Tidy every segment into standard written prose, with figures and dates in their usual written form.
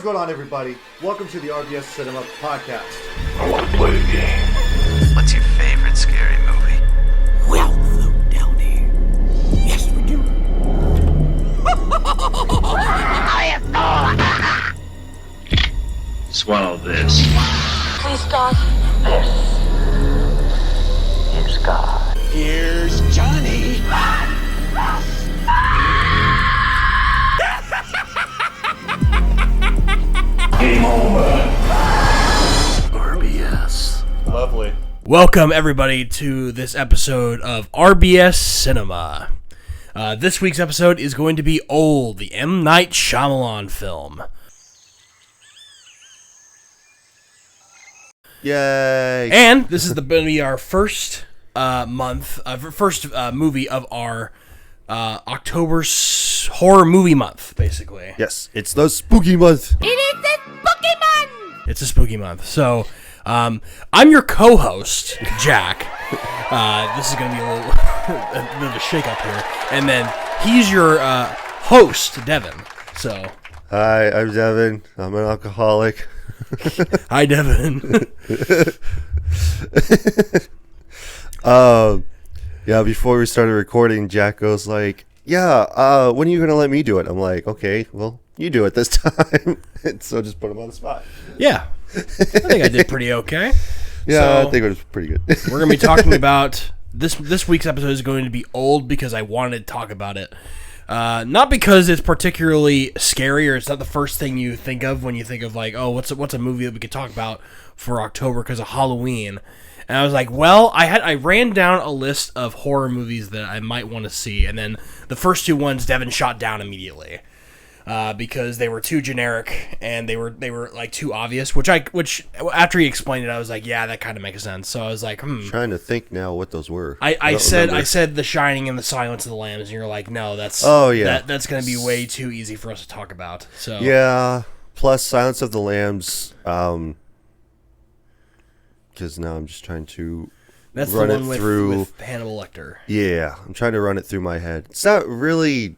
What's going on, everybody? Welcome to the RBS Cinema podcast. I want to play a game. What's your favorite scary movie? We'll float down here. Yes, we do. Swallow this. Please, God. Here's God. Here's Johnny. Game over. RBS. Lovely. Welcome, everybody, to this episode of RBS Cinema. This week's episode is going to be Old, the M. Night Shyamalan film. Yay! And this is going to be our first movie of our October horror movie month, basically. Yes, it's the spooky month. It is the spooky month! It's a spooky month. So, I'm your co-host, Jack. This is going to be a little bit of a shake-up here. And then he's your host, Devin. So, Hi, I'm Devin. I'm an alcoholic. hi, Devin. Yeah, before we started recording, Jack goes like, yeah, when are you going to let me do it? I'm like, okay, well, you do it this time. And so just put him on the spot. Yeah. I think I did pretty okay. Yeah, So, I think it was pretty good. we're going to be talking about... This week's episode is going to be old because I wanted to talk about it. Not because it's particularly scary or it's not the first thing you think of when you think of like, oh, what's a movie that we could talk about for October because of Halloween. And I was like, well, I ran down a list of horror movies that I might want to see, and then the first two ones Devin shot down immediately because they were too generic and they were like too obvious. Which after he explained it, I was like, yeah, that kind of makes sense. So I was like, Trying to think now what those were. I don't said remember. The Shining and the Silence of the Lambs, and you're like, no, that's that's gonna be way too easy for us to talk about. So Yeah, plus Silence of the Lambs, because now I'm just trying to that's run the it one through. with Hannibal Lecter. Yeah, I'm trying to run it through my head. It's not really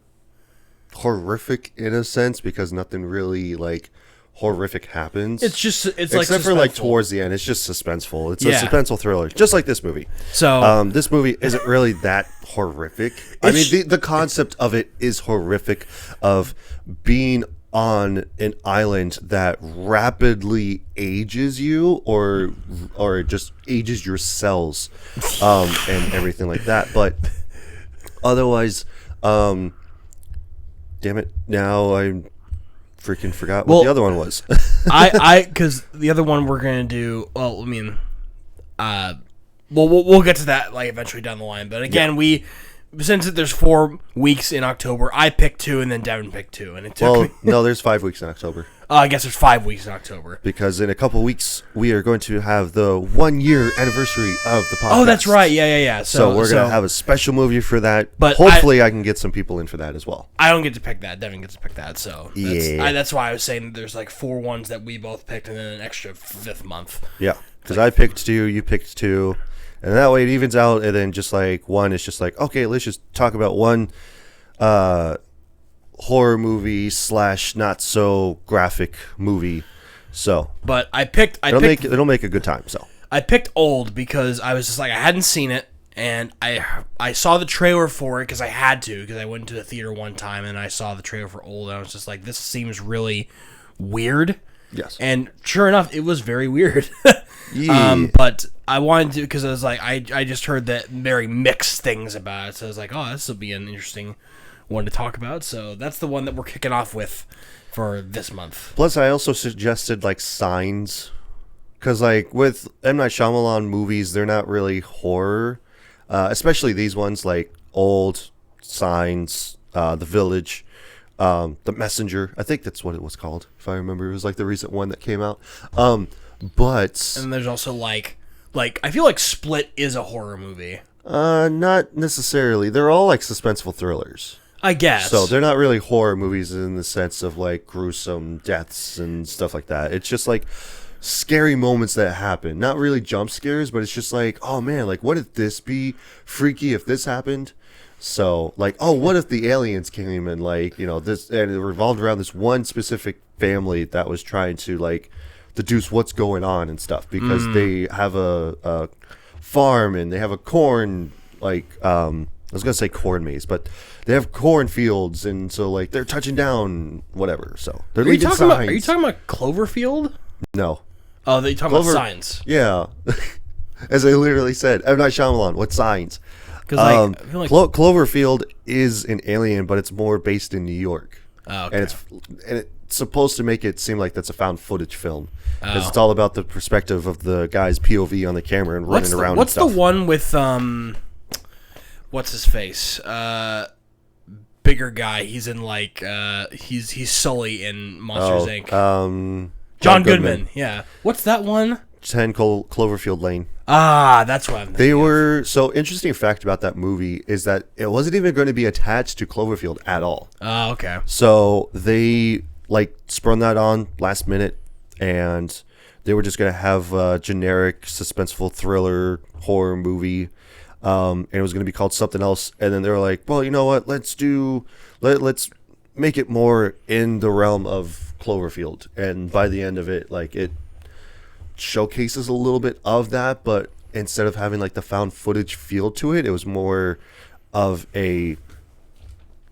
horrific in a sense because nothing really like horrific happens. It's just it's except for like suspenseful. towards the end, it's just suspenseful. It's Yeah. a suspenseful thriller, just like this movie. So This movie isn't really that horrific. I mean, the concept of it is horrific, of being on an island that rapidly ages you, or just ages your cells, and everything like that. But otherwise, damn it, now I freaking forgot what the other one was. because the other one we're gonna do. Well, I mean, we'll get to that like eventually down the line. But again, since there's 4 weeks in October, I picked 2 and then Devin picked 2, and it took me. No, there's 5 weeks in October. I guess there's 5 weeks in October. Because in a couple weeks, we are going to have the 1-year anniversary of the podcast. Oh, that's right. Yeah. So we're going to have a special movie for that. But hopefully I can get some people in for that as well. I don't get to pick that. Devin gets to pick that. So Yeah. that's why I was saying that there's like 4 ones that we both picked and then an extra 5th month. Yeah. Because I picked 2, you picked 2. And that way it evens out. And then just like one is just like, okay, let's just talk about one horror movie / not so graphic movie. So. But It'll make a good time. So. I picked Old because I was just like, I hadn't seen it, and I saw the trailer for it because I had to, because I went to the theater one time and I saw the trailer for Old, and I was just like, this seems really weird. Yes. And sure enough, it was very weird. Yeah. But I wanted to, because I was like, I just heard that very mixed things about it, so I was like, oh, this will be an interesting one to talk about. So that's the one that we're kicking off with for this month. Plus, I also suggested like Signs, because like with M. Night Shyamalan movies, they're not really horror, especially these ones like Old, Signs, The Village, The Messenger. I think that's what it was called, if I remember. It was like the recent one that came out. But And there's also like I feel like Split is a horror movie. not necessarily. They're all like suspenseful thrillers. I guess. So they're not really horror movies in the sense of like gruesome deaths and stuff like that. It's just like scary moments that happen. Not really jump scares, but it's just like, oh man, like what if this be freaky if this happened? So like, oh, what if the aliens came and like, you know, this, and it revolved around this one specific family that was trying to like deduce what's going on and stuff because they have a farm and they have a corn like I was gonna say corn maze, but they have cornfields, and so like they're touching down whatever. So they're leaving signs. Are you talking about Cloverfield? No. Oh, they talking about signs. Yeah, as I literally said, M. Night Shyamalan. What signs? Because like, I feel like Cloverfield is an alien, but it's more based in New York. Oh, okay. And it's supposed to make it seem like that's a found footage film because it's all about the perspective of the guy's POV on the camera and running around. What's and the stuff. one with what's his face? Bigger guy. He's in like he's Sully in Monsters Inc. John Goodman. Yeah. What's that one? 10 Cloverfield Lane. Ah, that's what I'm thinking. They were so interesting fact about that movie is that it wasn't even going to be attached to Cloverfield at all. Oh, okay. So they like sprung that on last minute, and they were just going to have a generic suspenseful thriller horror movie, and it was going to be called something else. And then they were like, well, you know what? Let's make it more in the realm of Cloverfield. And by the end of it, like it showcases a little bit of that, but instead of having like the found footage feel to it, it was more of a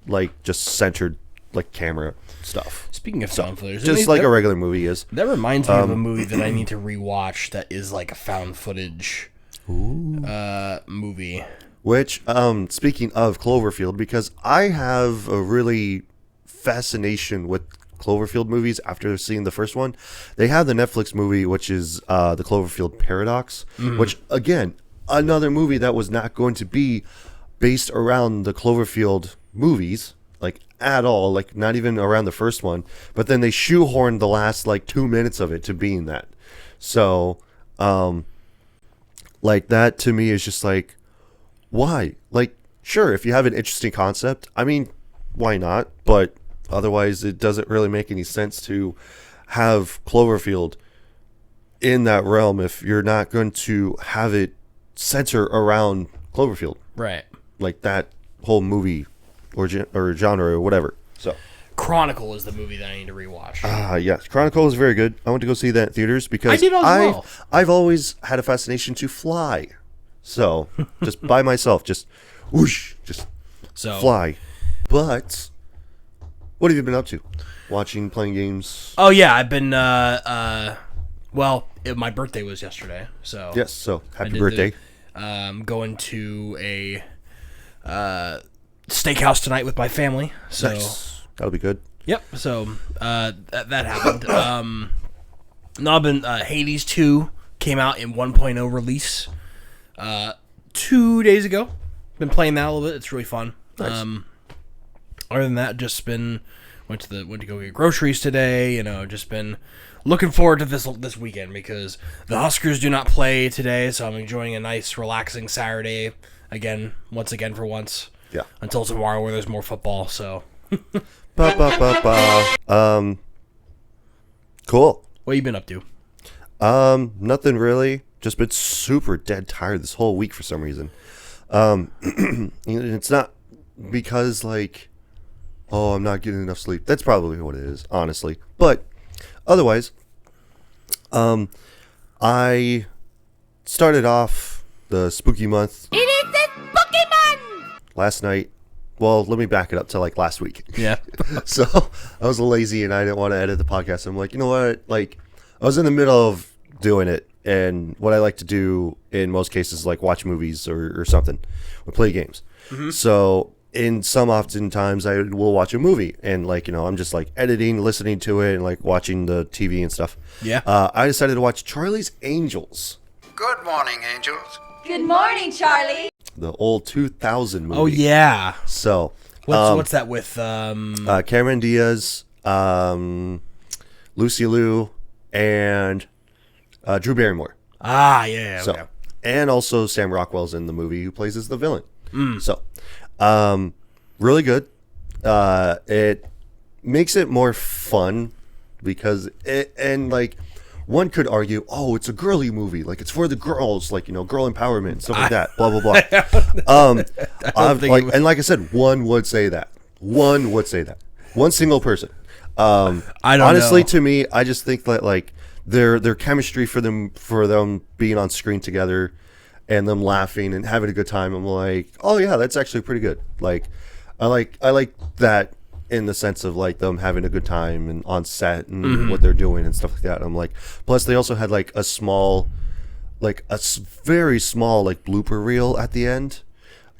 like just centered like camera stuff. Speaking of found footage, Just like a regular movie is. That reminds me of a movie that I need to rewatch that is like a found footage movie. Which, speaking of Cloverfield, because I have a really fascination with Cloverfield movies after seeing the first one. They have the Netflix movie, which is the Cloverfield Paradox, which, again, another movie that was not going to be based around the Cloverfield movies, like, at all, like, not even around the first one. But then they shoehorned the last, like, 2 minutes of it to being that. So, like, that to me is just like, why? Like, sure, if you have an interesting concept, I mean, why not? But otherwise, it doesn't really make any sense to have Cloverfield in that realm if you're not going to have it center around Cloverfield. Right. Like that whole movie or genre or whatever. So Chronicle is the movie that I need to rewatch. Yes. Chronicle is very good. I went to go see that in theaters because I did as well. I've always had a fascination to fly. So just by myself, just whoosh, just fly. But what have you been up to? Watching, playing games? Oh yeah, I've been well, my birthday was yesterday, so yes. So happy birthday! Going to a steakhouse tonight with my family. So nice. That'll be good. Yep. So that happened. No, I've been Hades 2 came out in 1.0 release 2 days ago. Been playing that a little bit. It's really fun. Nice. Other than that, just been went to go get groceries today. You know, just been looking forward to this weekend because the Huskers do not play today, so I'm enjoying a nice, relaxing Saturday once again for once. Yeah. Until tomorrow, where there's more football. So. Cool. What you been up to? Nothing really. Just been super dead tired this whole week for some reason. It's not because like, oh, I'm not getting enough sleep. That's probably what it is, honestly. But otherwise, I started off the spooky month. It is the spooky month! Last night. Well, let me back it up to like last week. Yeah. So I was lazy and I didn't want to edit the podcast. I'm like, you know what? Like, I was in the middle of doing it, and what I like to do in most cases is like watch movies or something, or play games. Mm-hmm. So in some oftentimes I will watch a movie, and like, you know, I'm just like editing, listening to it, and like watching the TV and stuff. Yeah. I decided to watch Charlie's Angels. Good morning, angels. Good morning, Charlie. The old 2000 movie. Oh yeah. So what's that with Cameron Diaz, Lucy Liu, and Drew Barrymore. Yeah. So, okay. and also Sam Rockwell's in the movie, who plays as the villain. So, really good. It makes it more fun because one could argue, oh, it's a girly movie, like it's for the girls, like, you know, girl empowerment, stuff like that, blah blah blah. Like I said, one would say that. One single person. I don't honestly know. To me, I just think that like their chemistry for them being on screen together and them laughing and having a good time, I'm like, oh yeah, that's actually pretty good. Like I like that in the sense of like them having a good time and on set and what they're doing and stuff like that. I'm like, plus they also had like a very small like blooper reel at the end,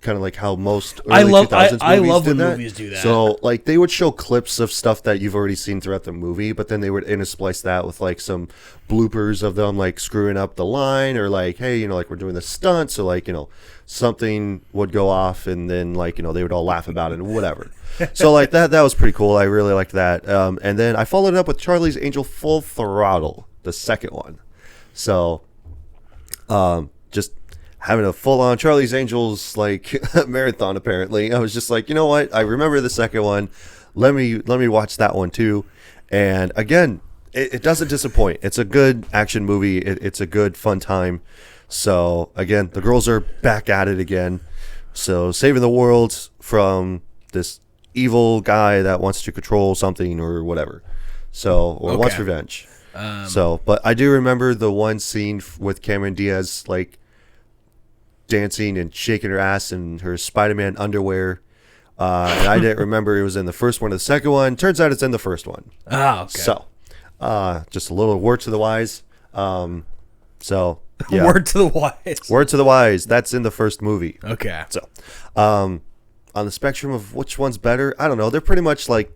kind of like how most early 2000s I movies love did when that. movies do that. So like they would show clips of stuff that you've already seen throughout the movie, but then they would intersplice that with like some bloopers of them like screwing up the line, or like, hey, you know, like we're doing the stunt, so like, you know, something would go off and then like, you know, they would all laugh about it and whatever. So like that was pretty cool. I really liked that. And then I followed it up with Charlie's Angel Full Throttle, the second one. So just having a full-on Charlie's Angels like marathon. Apparently, I was just like, you know what? I remember the second one. Let me watch that one too. And again, it doesn't disappoint. It's a good action movie. It's a good fun time. So again, the girls are back at it again. So saving the world from this evil guy that wants to control something or whatever. So or wants revenge. But I do remember the one scene with Cameron Diaz like dancing and shaking her ass in her Spider-Man underwear. And I didn't remember it was in the first one or the second one. Turns out it's in the first one. Oh, okay. So, just a little word to the wise. So, yeah. Word to the wise. Word to the wise. That's in the first movie. Okay. So, on the spectrum of which one's better, I don't know. They're pretty much like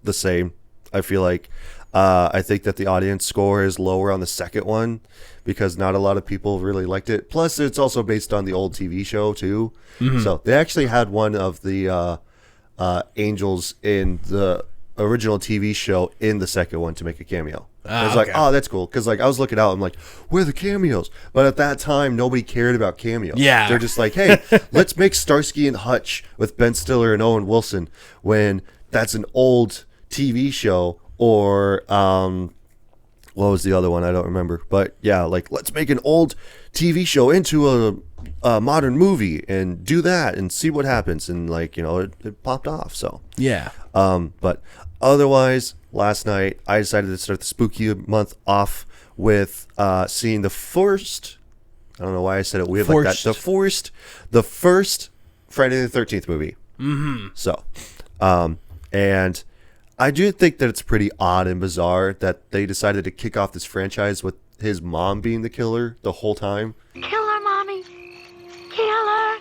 the same. I feel like. I think that the audience score is lower on the second one because not a lot of people really liked it. Plus, it's also based on the old TV show too. So they actually had one of the angels in the original TV show in the second one to make a cameo. I was like, oh, that's cool. Because like I was looking out, I'm like, where are the cameos? But at that time, nobody cared about cameos. Yeah. They're just like, hey, let's make Starsky and Hutch with Ben Stiller and Owen Wilson when that's an old TV show. Or what was the other one? I don't remember. But yeah, like let's make an old TV show into a modern movie and do that and see what happens. And like, you know, it popped off. So Yeah. but otherwise, last night I decided to start the spooky month off with seeing the first. I don't know why I said it weird like that. The first Friday the 13th movie. So, and I do think that it's pretty odd and bizarre that they decided to kick off this franchise with his mom being the killer the whole time. Kill her, Mommy. Kill her.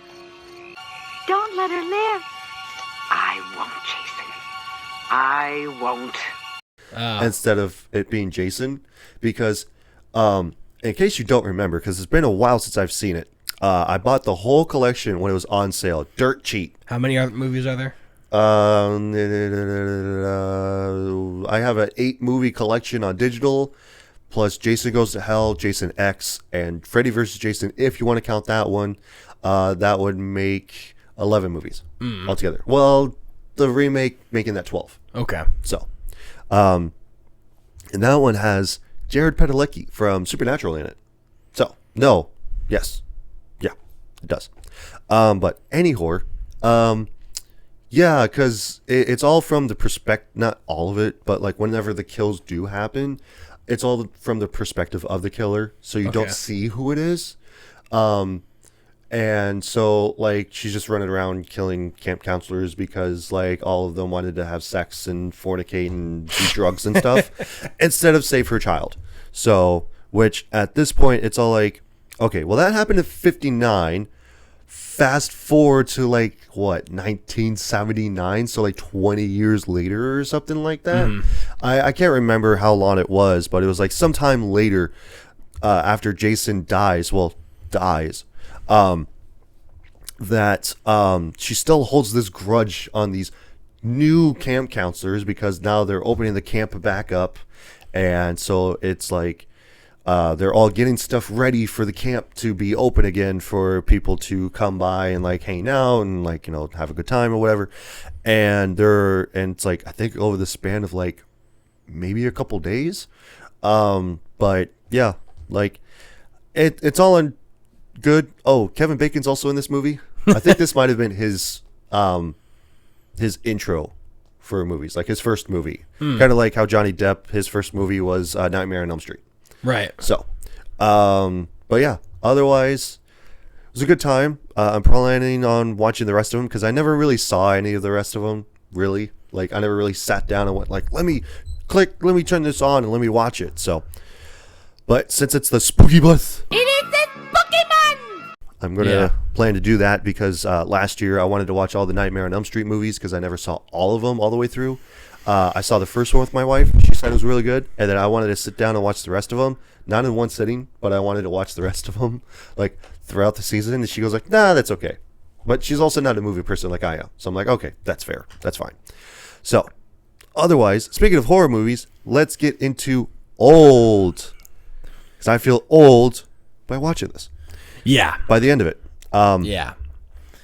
Don't let her live. I won't, Jason. I won't. Instead of it being Jason, because in case you don't remember, because it's been a while since I've seen it, I bought the whole collection when it was on sale, dirt cheap. How many other movies are there? I have an 8 movie collection on digital, plus Jason Goes to Hell, Jason X, and Freddy vs. Jason. If you want to count that one, that would make 11 movies altogether. Well, the remake making that 12. Okay. So, and that one has Jared Padalecki from Supernatural in it. So, yes, yeah, it does. But anyhow, yeah, because it's all from the perspective, not all of it, but like whenever the kills do happen, it's all from the perspective of the killer, so you don't see who it is. And so like she's just running around killing camp counselors because like all of them wanted to have sex and fornicate and do drugs and stuff instead of save her child. So, which at this point it's all like, okay, well that happened at 59. Fast forward to like what 1979, so like 20 years later or something like that. I can't remember how long it was, but it was like sometime later after Jason dies, that she still holds this grudge on these new camp counselors because now they're opening the camp back up, and so it's like they're all getting stuff ready for the camp to be open again for people to come by and like hang out and like, you know, have a good time or whatever. And it's like, I think over the span of like maybe a couple days, But yeah, like it's all in good. Oh, Kevin Bacon's also in this movie. I think this might have been his intro for movies, like his first movie. Kind of like how Johnny Depp, his first movie was Nightmare on Elm Street. Right. So, but yeah, otherwise, it was a good time. I'm planning on watching the rest of them because I never really saw any of the rest of them, really. Like, I never really sat down and went, like, let me turn this on and let me watch it. So, but since it's the spooky month, It is the Pokemon! I'm going to plan to do that because last year I wanted to watch all the Nightmare on Elm Street movies because I never saw all of them all the way through. I saw the first one with my wife. She said it was really good. And then I wanted to sit down and watch the rest of them. Not in one sitting, but I wanted to watch the rest of them like throughout the season. And she goes like, nah, that's okay. But she's also not a movie person like I am. So I'm like, okay, that's fair. That's fine. So otherwise, speaking of horror movies, let's get into old. Because I feel old by watching this. Yeah. By the end of it. Yeah.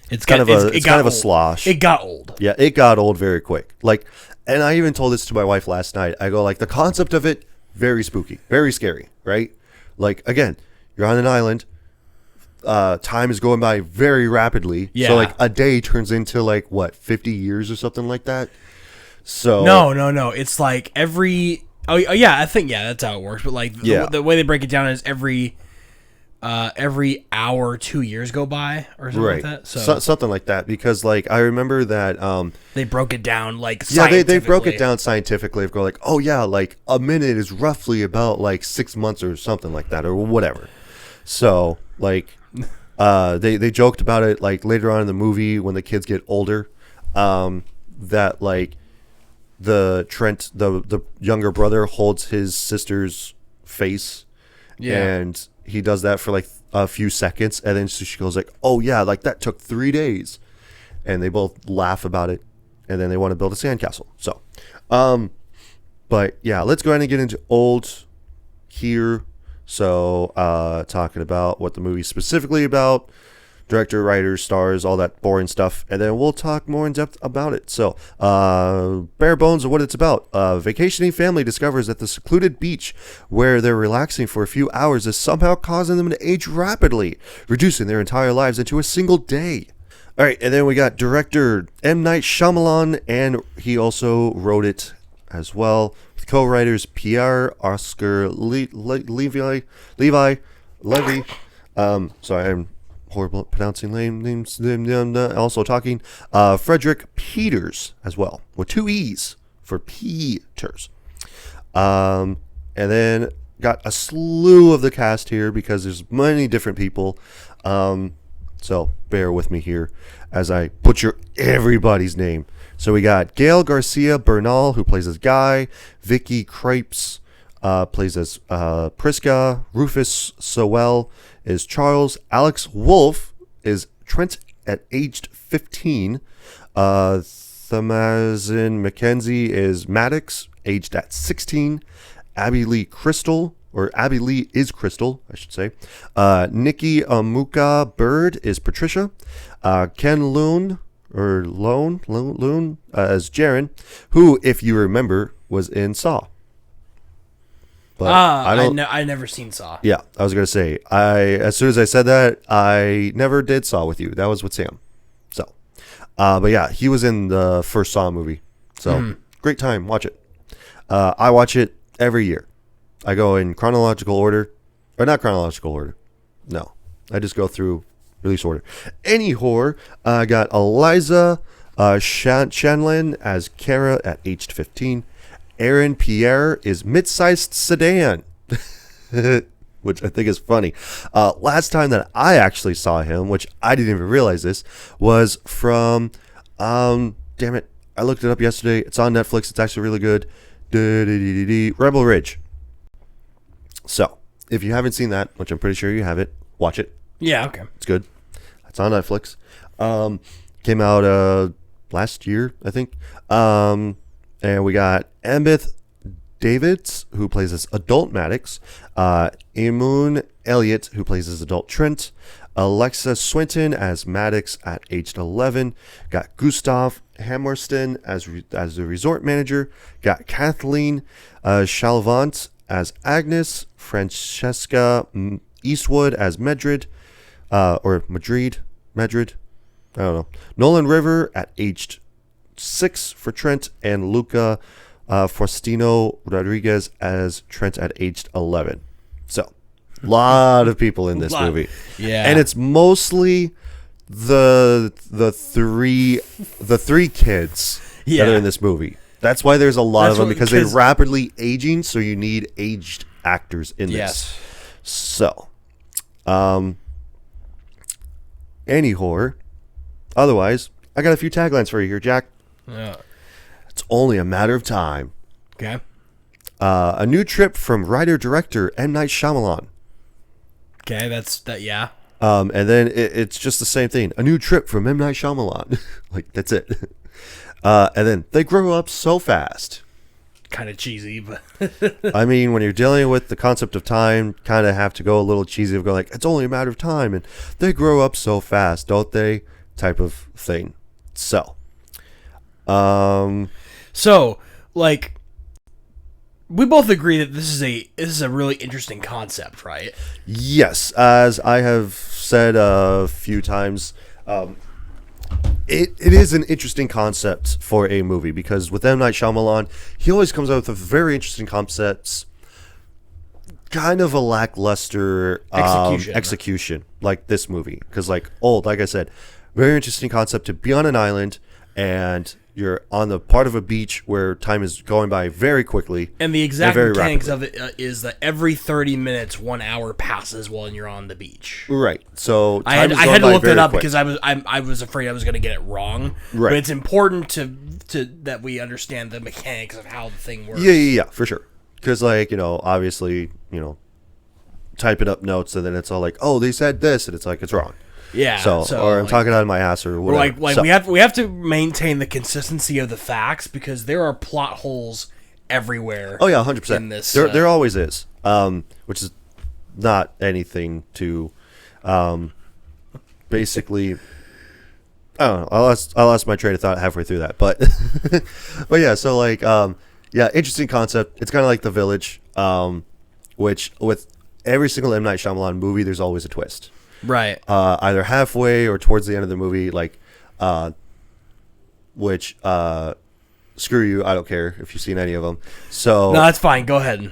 It's kind of a slosh. It got old. Yeah, it got old very quick. Like, and I even told this to my wife last night. I go like, the concept of it, very spooky, very scary, right? Like, again, you're on an island. Time is going by very rapidly. Yeah. So like a day turns into like what, 50 years or something like that. So No. It's like every. Oh yeah, I think that's how it works. But like the way they break it down is every hour 2 years go by or something like that. So something like that, because like I remember that they broke it down like they broke it down scientifically. Of go like, oh yeah, like a minute is roughly about like 6 months or something like that or whatever. So like they joked about it like later on in the movie when the kids get older, that like the younger brother holds his sister's face, and he does that for like a few seconds, and then she goes like, oh yeah, like that took 3 days, and they both laugh about it, and then they want to build a sandcastle. So but yeah, let's go ahead and get into old here. So talking about what the movie's specifically about, director, writers, stars, all that boring stuff, and then we'll talk more in depth about it. So, bare bones of what it's about. A vacationing family discovers that the secluded beach where they're relaxing for a few hours is somehow causing them to age rapidly, reducing their entire lives into a single day. All right, and then we got director M. Night Shyamalan, and he also wrote it as well, with co-writers Pierre Oscar Levy. Sorry, I'm horrible at pronouncing names. Also talking Frederick Peters as well, with 2 E's for Peters. And then got a slew of the cast here because there's many different people. So bear with me here as I butcher everybody's name. So we got Gail Garcia Bernal, who plays as Guy. Vicky Krieps plays as Priska. Rufus Sewell is Charles. Alex Wolff is Trent at aged 15. Thamazin McKenzie is Maddox, aged at 16. Abby Lee is Crystal, I should say. Nikki Amuka Bird is Patricia. Ken Loon as Jaren, who, if you remember, was in Saw. But I never seen Saw. Yeah, I was gonna say, as soon as I said that, I never did Saw with you. That was with Sam. So, but yeah, he was in the first Saw movie. So great time, watch it. I watch it every year. I go in chronological order, or not chronological order. No, I just go through release order. Any horror. I got Eliza Shanlin as Kara at aged 15. Aaron Pierre is mid-sized sedan, which I think is funny. Last time that I actually saw him, which I didn't even realize this, was from, damn it, I looked it up yesterday. It's on Netflix. It's actually really good. Rebel Ridge. So, if you haven't seen that, which I'm pretty sure you have it, watch it. Yeah, okay. It's good. It's on Netflix. Came out last year, I think. And we got Ambeth Davids, who plays as adult Maddox. Eamon Elliott, who plays as adult Trent. Alexa Swinton as Maddox at aged 11. Got Gustav Hammersten as the resort manager. Got Kathleen Chalvant as Agnes, Francesca Eastwood as Madrid, I don't know. Nolan River at aged 6 for Trent, and Luca Faustino Rodriguez as Trent at aged 11. So, a lot of people in this movie. Yeah. And it's mostly the three kids that are in this movie. That's why there's a lot of them, because they're rapidly aging, so you need aged actors in this. Yes. So, any horror. Otherwise, I got a few taglines for you here, Jack. Yeah. It's only a matter of time. Okay. A new trip from writer-director M. Night Shyamalan. Okay, yeah. And then it's just the same thing. A new trip from M. Night Shyamalan. Like, that's it. And then they grow up so fast. Kind of cheesy, but... I mean, when you're dealing with the concept of time, kind of have to go a little cheesy of go like, it's only a matter of time. And they grow up so fast, don't they? Type of thing. So, like, we both agree that this is a really interesting concept, right? yes, as I have said a few times, it is an interesting concept for a movie, because with M. Night Shyamalan, he always comes out with very interesting concepts, kind of a lackluster execution, like this movie. Because, like I said, very interesting concept to be on an island, and you're on the part of a beach where time is going by very quickly. And the exact very mechanics rapidly. of it is that every 30 minutes, 1 hour passes while you're on the beach. Right. So I had time is to going by look that very up quick. because I was afraid I was going to get it wrong. Right. But it's important to that we understand the mechanics of how the thing works. Yeah, for sure. Because, like, obviously, typing up notes, and then it's all like, oh, they said this, and it's like, it's wrong. Yeah. So or I'm talking out of my ass or whatever. Like so, we have to maintain the consistency of the facts, because there are plot holes everywhere. Oh yeah, 100%. In this, there always is. Which is not anything to, basically. I don't know. I lost my train of thought halfway through that, but but yeah. So like, yeah, interesting concept. It's kind of like The Village, which with every single M. Night Shyamalan movie, there's always a twist. Right. Either halfway or towards the end of the movie, like, which, screw you, I don't care if you've seen any of them. So No, that's fine. Go ahead.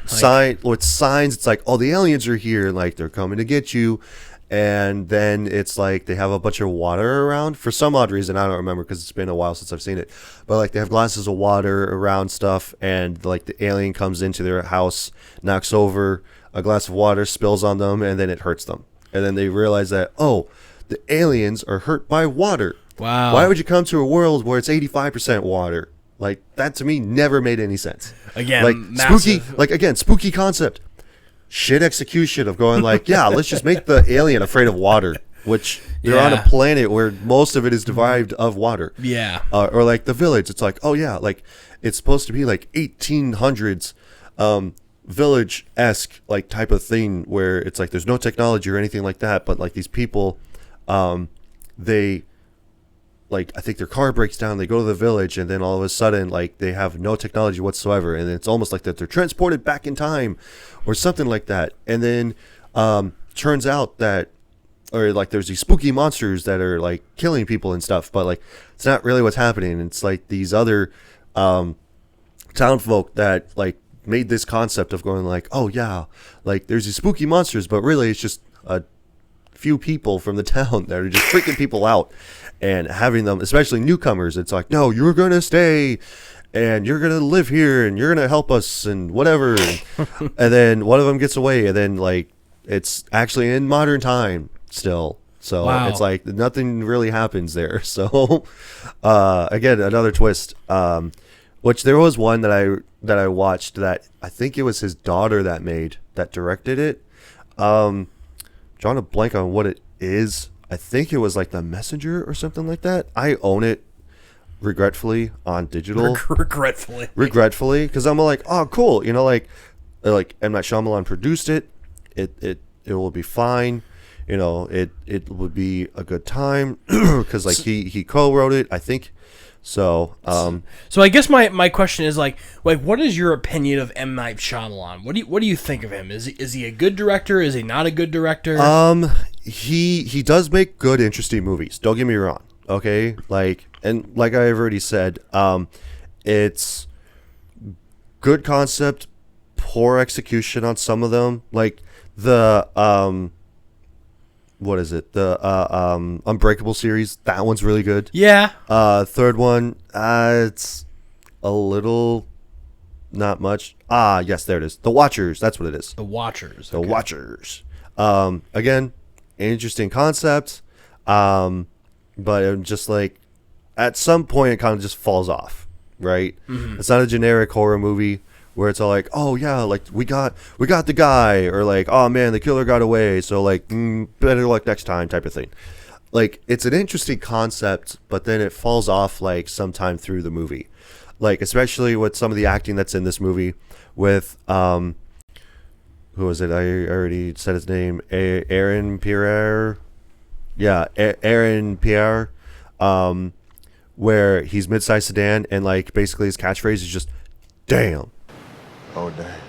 with signs, it's like, oh, the aliens are here, like they're coming to get you, and then it's like they have a bunch of water around for some odd reason. I don't remember because it's been a while since I've seen it, but like they have glasses of water around stuff, and like the alien comes into their house, knocks over a glass of water, spills on them, and then it hurts them. And then they realize that, oh, the aliens are hurt by water. Wow. Why would you come to a world where it's 85% water? Like, that to me never made any sense. Again, like massive. spooky concept. Shit execution of going like, yeah, let's just make the alien afraid of water, which they're on a planet where most of it is derived of water. Yeah. Or like The Village, it's like, oh yeah, like it's supposed to be like 1800s village-esque like type of thing where it's like there's no technology or anything like that, but like these people, they, like, I think their car breaks down, they go to the village, and then all of a sudden like they have no technology whatsoever, and it's almost like that they're transported back in time or something like that. And then turns out that, or like there's these spooky monsters that are like killing people and stuff, but like it's not really what's happening. It's like these other townfolk that like made this concept of going like, oh yeah, like there's these spooky monsters, but really it's just a few people from the town that are just freaking people out, and having them, especially newcomers, it's like, no, you're gonna stay and you're gonna live here and you're gonna help us and whatever. And then one of them gets away, and then like it's actually in modern time still. So Wow. It's like nothing really happens there. So again, another twist. Which there was one that I watched that I think it was his daughter that directed it. Drawing a blank on what it is. I think it was like The Messenger or something like that. I own it, regretfully, on digital. Regretfully, because I'm like, oh, cool. Like M. Night Shyamalan produced it. It will be fine. It would be a good time because like he co-wrote it. I think So, So I guess my question is like what is your opinion of M. Night Shyamalan? What do you think of him? Is he a good director? Is he not a good director? he does make good, interesting movies. Don't get me wrong. Okay, like I've already said, it's good concept, poor execution on some of them. Like the what is it? The Unbreakable series. That one's really good. Yeah. Third one, it's a little, not much. Yes, there it is. The Watchers. That's what it is. The Watchers. The Watchers. Again, interesting concept. But it just like at some point it kind of just falls off, right? Mm-hmm. It's not a generic horror movie where it's all like, oh yeah, like we got the guy, or like, oh man, the killer got away, so like better luck next time type of thing. Like, it's an interesting concept, but then it falls off like sometime through the movie, like especially with some of the acting that's in this movie with who was it? I already said his name. Aaron Pierre. Yeah, Aaron Pierre, where he's mid-sized sedan, and like basically his catchphrase is just "damn." Oh damn!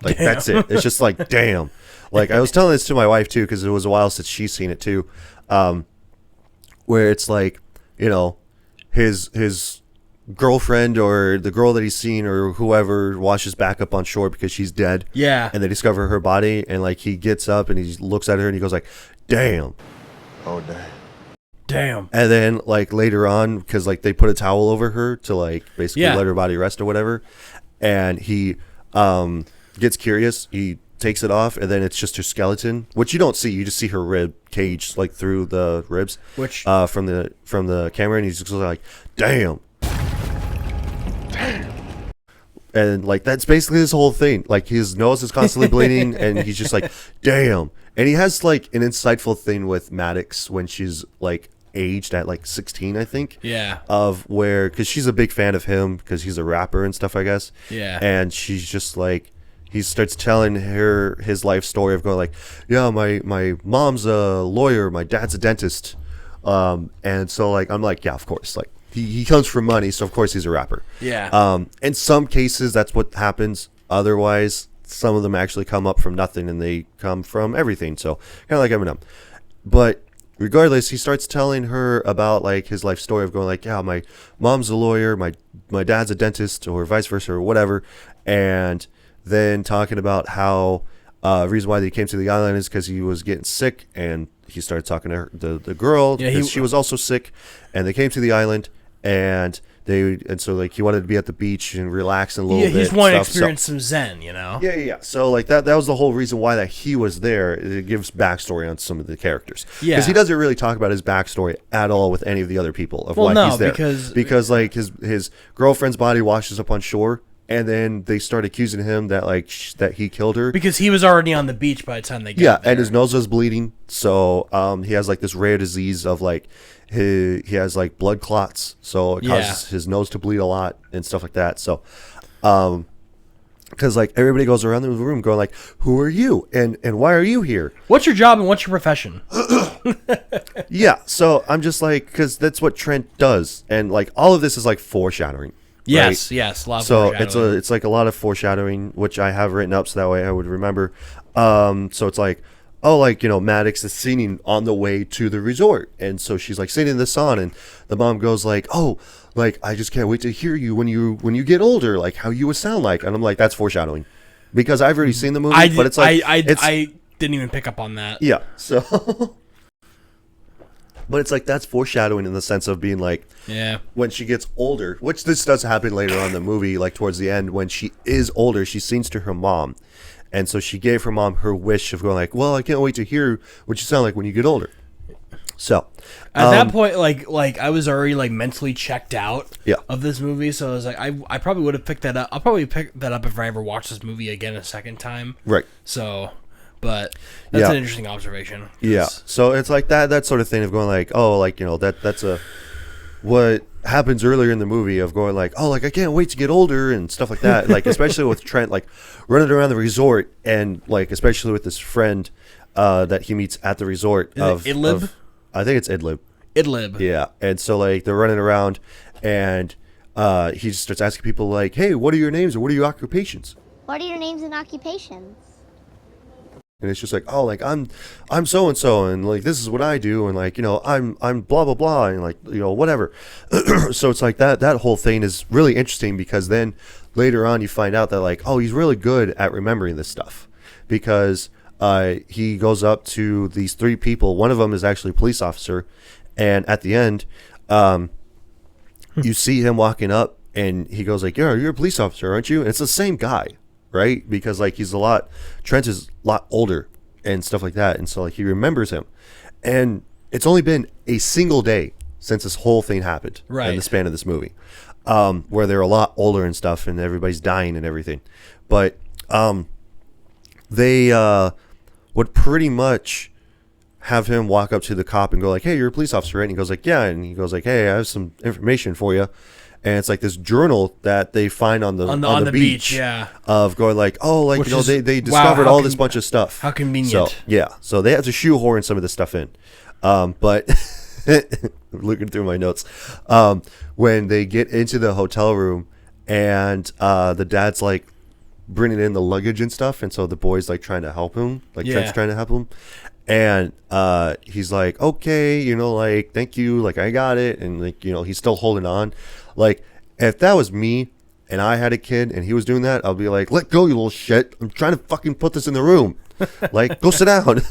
Like damn. That's it. It's just like damn. Like I was telling this to my wife too, because it was a while since she's seen it too, where it's like, you know, his girlfriend or the girl that he's seen or whoever washes back up on shore because she's dead. Yeah. And they discover her body, and like he gets up and he looks at her and he goes like, "Damn." Oh damn. Damn. And then like later on, because like they put a towel over her to like basically let her body rest or whatever, and he gets curious. He takes it off, and then it's just her skeleton, which you don't see. You just see her rib cage like through the ribs, which from the camera, and he's just like, "Damn." And like that's basically his whole thing. Like his nose is constantly bleeding, and he's just like, "Damn." And he has like an insightful thing with Maddox when she's like aged at like 16, I think. Yeah. Of where, because she's a big fan of him because he's a rapper and stuff, I guess. Yeah. And she's just like, he starts telling her his life story of going like, yeah, my mom's a lawyer, my dad's a dentist, and so like I'm like, yeah, of course, like he comes from money, so of course he's a rapper. Yeah. In some cases that's what happens. Otherwise, some of them actually come up from nothing, and they come from everything. So kind of like Eminem. But regardless, he starts telling her about like his life story of going like, yeah, my mom's a lawyer, my dad's a dentist, or vice versa, or whatever, and then talking about how reason why they came to the island is because he was getting sick, and he started talking to her, the girl, because she was also sick, and they came to the island, and so like he wanted to be at the beach and relax a little bit. Yeah, he's wanting to experience some zen, you know. Yeah. So like that was the whole reason why that he was there. It gives backstory on some of the characters. Yeah, because he doesn't really talk about his backstory at all with any of the other people of why he's there. Because like his girlfriend's body washes up on shore, and then they start accusing him that like that he killed her because he was already on the beach by the time they got there. And his nose was bleeding, so he has like this rare disease of like he has like blood clots, so it causes his nose to bleed a lot and stuff like that. So because like everybody goes around the room going like, who are you and why are you here? What's your job and what's your profession? Yeah, so I'm just like, because that's what Trent does, and like all of this is like foreshadowing. Yes, right? yes. A lot of so it's like a lot of foreshadowing, which I have written up so that way I would remember. So it's like, oh, like, you know, Maddox is singing on the way to the resort, and so she's like singing the song, and the mom goes like, oh, like I just can't wait to hear you when you get older, like how you would sound like, and I'm like, that's foreshadowing, because I've already seen the movie, but it's like I didn't even pick up on that. Yeah, so. But it's like that's foreshadowing in the sense of being like, when she gets older, which this does happen later on in the movie, like towards the end, when she is older, she sings to her mom. And so she gave her mom her wish of going like, well, I can't wait to hear what you sound like when you get older. So at that point, like I was already like mentally checked out of this movie. So I was like, I probably would have picked that up. I'll probably pick that up if I ever watch this movie again a second time. Right. So... But that's an interesting observation. Yeah. So it's like that sort of thing of going like, oh, like, you know, that's what happens earlier in the movie of going like, oh, like I can't wait to get older and stuff like that. Like especially with Trent like running around the resort, and like especially with this friend that he meets at the resort Idlib? I think it's Idlib. Idlib. Yeah, and so like they're running around, and he just starts asking people like, "Hey, what are your names or what are your occupations?" What are your names and occupations? And it's just like, "Oh, like I'm so and so, and like this is what I do, and like I'm blah blah blah, and like whatever." So it's like that whole thing is really interesting because then later on you find out that like, oh, he's really good at remembering this stuff because he goes up to these three people. One of them is actually a police officer. And at the end, you see him walking up, and he goes like, "Yeah, you're a police officer, aren't you?" And it's the same guy, right? Because like Trent is a lot older and stuff like that, and so like he remembers him. And it's only been a single day since this whole thing happened, in the span of this movie, where they're a lot older and stuff, and everybody's dying and everything. But they would pretty much have him walk up to the cop and go like, "Hey, you're a police officer, right?" And he goes like, "Yeah." And he goes like, "Hey, I have some information for you." And it's like this journal that they find on the beach, yeah, of going like, "Oh, like Which they discovered all this bunch of stuff." How convenient. So they have to shoehorn some of this stuff in. But looking through my notes, when they get into the hotel room and the dad's like bringing in the luggage and stuff, and so the boy's like trying to help him, like Trent's trying to help him. And he's like, "Okay, like, thank you, like, I got it." And like, he's still holding on. Like, if that was me and I had a kid and he was doing that, I'll be like, "Let go, you little shit. I'm trying to fucking put this in the room. Like, go sit down."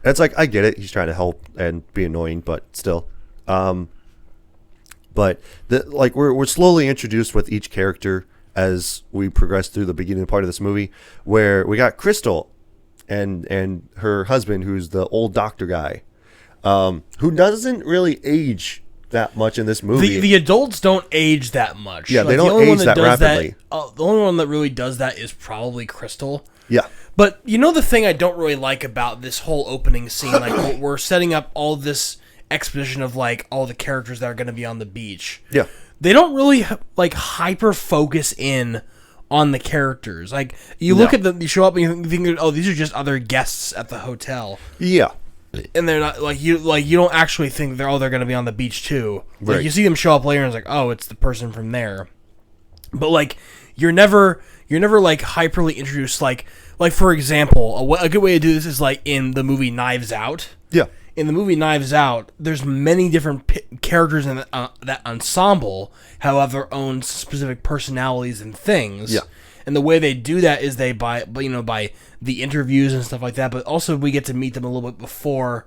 It's like, I get it. He's trying to help and be annoying, but still. But we're slowly introduced with each character as we progress through the beginning part of this movie, where we got Crystal and her husband, who's the old doctor guy, who doesn't really age that much in this movie. The adults don't age that much. Yeah, they don't age that rapidly. The only one that really does that is probably Crystal. Yeah. But the thing I don't really like about this whole opening scene, like we're setting up all this exposition of like all the characters that are going to be on the beach. Yeah. They don't really like hyper focus in on the characters. Like you look at them, you show up and you think, "Oh, these are just other guests at the hotel." Yeah. And they're not like you don't actually think they're going to be on the beach too. Like Right. you see them show up later and it's like, "Oh, it's the person from there." But like you're never like hyperly introduced like for example, a good way to do this is like in the movie Knives Out. Yeah. In the movie Knives Out, there's many different characters in that ensemble have their own specific personalities and things. Yeah. And the way they do that is they by the interviews and stuff like that, but also we get to meet them a little bit before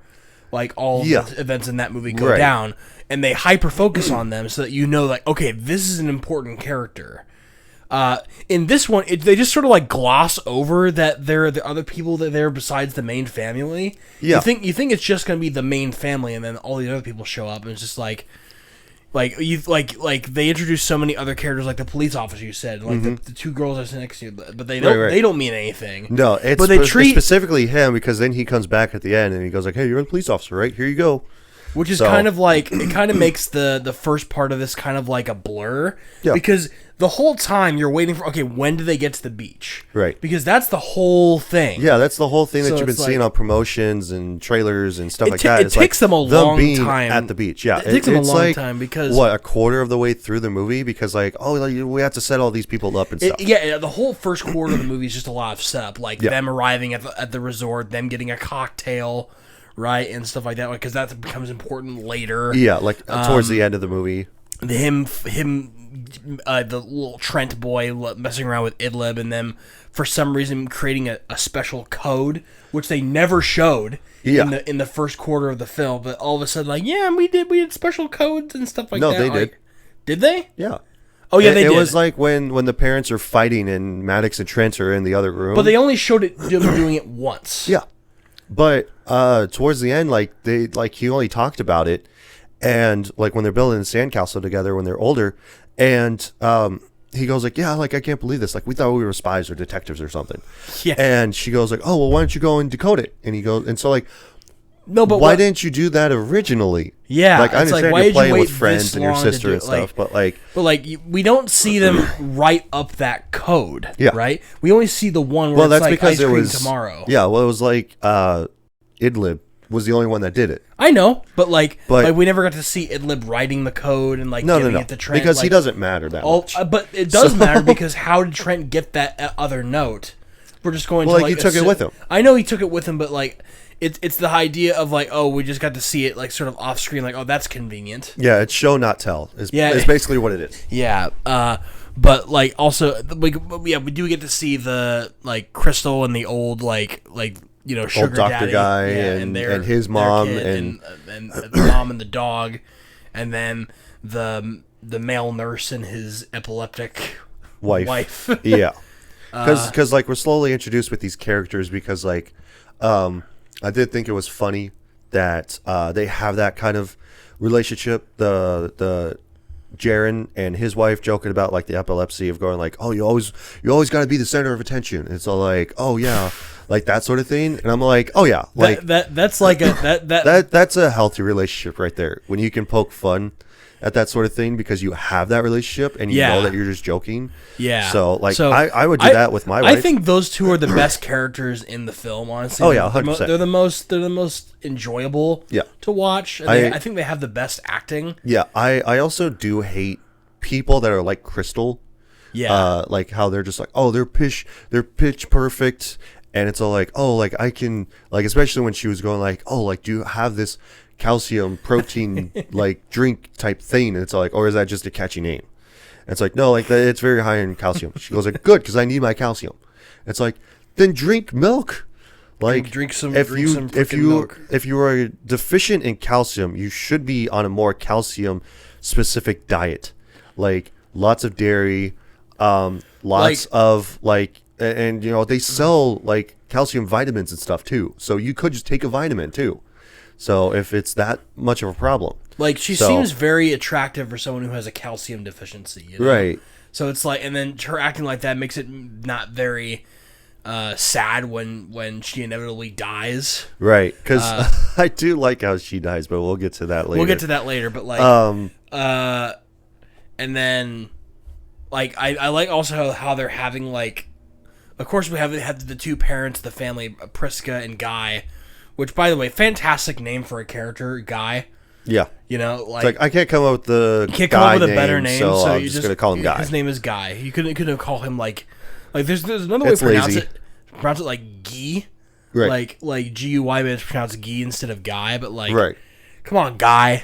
like all the events in that movie go down, and they hyper focus on them so that like, okay, this is an important character. In this one, they just sort of like gloss over that there are the other people that are there besides the main family. Yeah. You think it's just gonna be the main family, and then all the other people show up, and it's just like they introduce so many other characters, like the police officer you said, like the two girls are sitting next to you, but they don't mean anything. No, it's it's specifically him, because then he comes back at the end and he goes like, "Hey, you're a police officer, right? Here you go." Which is kind of like, it kind of makes the first part of this kind of like a blur. Yeah. Because the whole time you're waiting for, okay, when do they get to the beach? Right. Because that's the whole thing. Yeah, that's the whole thing that So you've been it's seeing like- on promotions and trailers and stuff like that. It It's takes like them a long being time. at the beach. Yeah, It takes them a it's long like, time because... what, a quarter of the way through the movie, because like, oh, like, we have to set all these people up and stuff. Yeah, the whole first quarter of the movie is just a lot of setup, like Yeah. them arriving at the resort, them getting a cocktail, right, and stuff like that, because that becomes important later. Yeah, like towards the end of the movie. Him, the little Trent boy messing around with Idlib, and them for some reason creating a special code, which they never showed in the first quarter of the film. But all of a sudden, like, yeah, we did special codes and stuff like that. No, they did. Did they? Yeah. Oh yeah, they did. It was like when the parents are fighting and Maddox and Trent are in the other room. But they only showed them doing it once. Yeah. But towards the end, like he only talked about it, and like when they're building the sandcastle together when they're older, and he goes like, "Yeah, like I can't believe this. Like we thought we were spies or detectives or something." Yeah. And she goes like, "Oh well, why don't you go and decode it?" And he goes, and so like, no, but why didn't you do that originally? Yeah, like I it's like, understand why you're did you playing wait with friends this and your long to sister do and it? Like- stuff, but like, we don't see them write up that code. Yeah. Right. We only see the one where well, it's that's like because ice cream it was tomorrow. Yeah, well, it was like Idlib was the only one that did it. I know, but we never got to see Idlib writing the code and giving it to Trent. Because he doesn't matter that much. But it does matter because how did Trent get that other note? We're just going to he took it with him. I know he took it with him, but it's the idea of we just got to see it sort of off screen, that's convenient. Yeah, it's show not tell. It's basically what it is. Yeah. But also we do get to see the Crystal and the old sugar old doctor daddy guy and his mom and the mom and the dog, and then the male nurse and his epileptic wife. Yeah. Because we're slowly introduced with these characters because I did think it was funny that they have that kind of relationship. The Jaren and his wife joking about the epilepsy of going oh, you always got to be the center of attention. It's all oh yeah, that sort of thing. And I'm oh yeah, that's that's a healthy relationship right there when you can poke fun at that sort of thing because you have that relationship and you know that you're just joking. Yeah. So I would do that with my wife. I think those two are the best characters in the film, honestly. Oh yeah, 100%. They're the most enjoyable to watch. And I think they have the best acting. Yeah, I also do hate people that are like Crystal. Yeah. How they're just they're pitch perfect and it's all I can especially when she was going do you have this calcium protein drink type thing, and it's or is that just a catchy name? And it's no, it's very high in calcium. She goes good because I need my calcium. It's then drink milk. Drink some milk. If you are deficient in calcium, you should be on a more calcium specific diet, lots of dairy, lots of and they sell calcium vitamins and stuff too, so you could just take a vitamin too. So if it's that much of a problem, she seems very attractive for someone who has a calcium deficiency, right? So it's and then her acting like that makes it not very sad when she inevitably dies, right? Because I do like how she dies, but we'll get to that later. But and then I like also how they're having of course we have the two parents, the family, Priska and Guy. Which, by the way, fantastic name for a character, Guy. Yeah. I can't come up with a better name, so I'm just going to call him Guy. His name is Guy. You couldn't call him there's another way to pronounce it. Pronounce it Guy. Right. Like G-U-Y, but it's pronounced Guy instead of Guy, but right. Come on, Guy.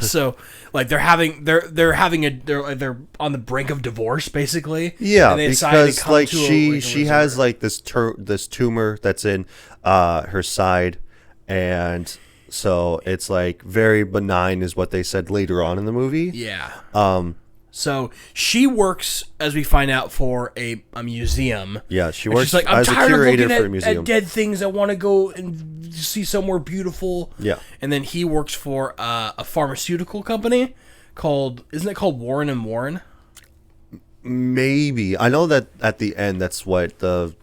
So they're on the brink of divorce, basically. Yeah, and they because she has this tumor that's in her side. And so it's very benign is what they said later on in the movie. Yeah. So she works, as we find out, for a museum. Yeah, she works as a curator for a museum. At dead things. I want to go and see somewhere beautiful. Yeah. And then he works for a pharmaceutical company isn't it called Warren and Warren? Maybe. I know that at the end that's what the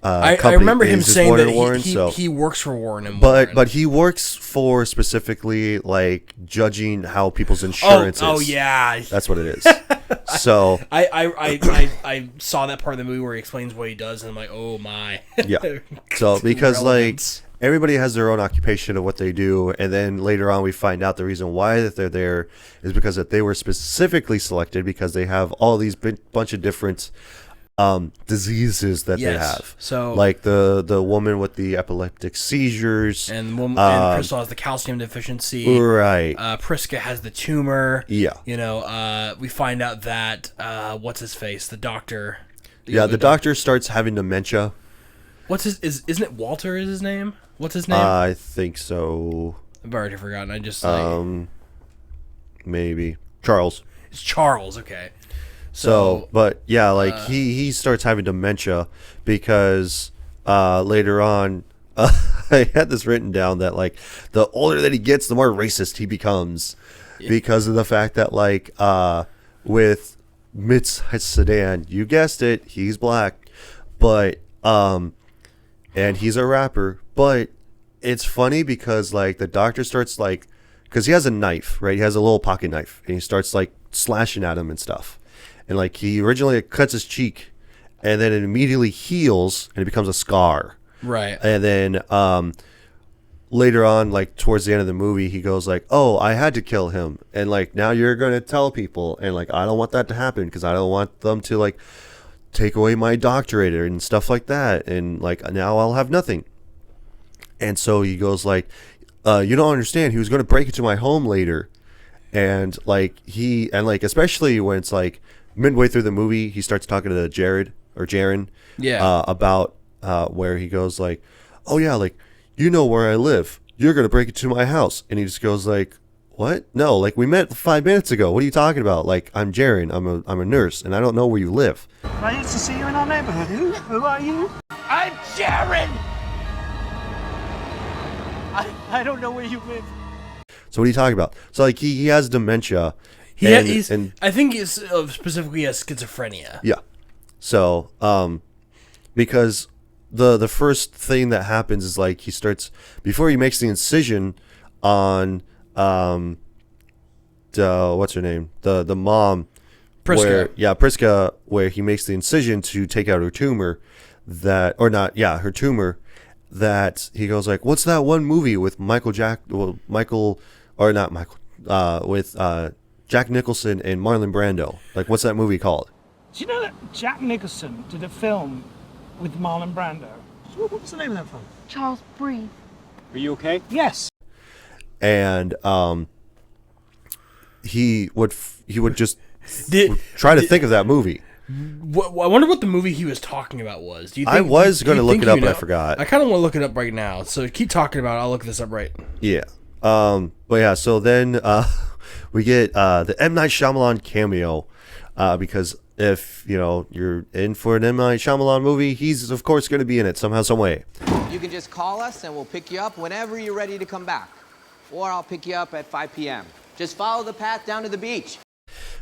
I remember him saying that he works for Warren and Warren. But he works for specifically judging how people's insurance is. Oh yeah, that's what it is. So I saw that part of the movie where he explains what he does, and I'm oh my. Yeah. So because everybody has their own occupation of what they do, and then later on we find out the reason why that they're there is because that they were specifically selected because they have all these bunch of different diseases that they have. So the woman with the epileptic seizures, and Crystal has the calcium deficiency. Right. Priska has the tumor. Yeah. We find out that what's his face, the doctor. The doctor starts having dementia. Isn't it Walter is his name? What's his name? I think so. I've already forgotten. I just maybe Charles. It's Charles. Okay. So, but yeah, he starts having dementia because later on, I had this written down that the older that he gets, the more racist he becomes because of the fact that with Mitz Sedan, you guessed it, he's black, but and he's a rapper, but it's funny because the doctor starts because he has a knife, right? He has a little pocket knife, and he starts slashing at him and stuff. And he originally cuts his cheek, and then it immediately heals, and it becomes a scar. Right. And then later on, like towards the end of the movie, he goes like, "Oh, I had to kill him, and like now you're gonna tell people, and like I don't want that to happen because I don't want them to like take away my doctorate and stuff like that, and like now I'll have nothing." And so he goes like, "You don't understand. He was gonna break into my home later." And like especially when it's like midway through the movie, he starts talking to Jaren, about where he goes like, "Oh yeah, like you know where I live. You're gonna break into my house," and he just goes like, "What? No, like we met 5 minutes ago. What are you talking about? Like I'm Jaren. I'm a nurse, and I don't know where you live." I used to see you in our neighborhood. Who are you? I'm Jared! I don't know where you live. So what are you talking about? So like he has dementia. I think he's specifically has schizophrenia. Yeah. So because the first thing that happens is like he starts before he makes the incision on what's her name? The mom. Priska. Priska, where he makes the incision to take out her tumor her tumor, that he goes like, "What's that one movie with Jack Nicholson and Marlon Brando? Like, what's that movie called?" Do you know that Jack Nicholson did a film with Marlon Brando? What was the name of that film? Charles, breathe. Are you okay? Yes. And he would just try to think of that movie. I wonder what the movie he was talking about was. Do you think, I was going to look it up, but I forgot. I kind of want to look it up right now. So keep talking about it. I'll look this up right. Yeah. But yeah, so then we get the M. Night Shyamalan cameo, because if, you're in for an M. Night Shyamalan movie, he's, of course, going to be in it somehow, some way. You can just call us and we'll pick you up whenever you're ready to come back. Or I'll pick you up at 5 p.m. Just follow the path down to the beach.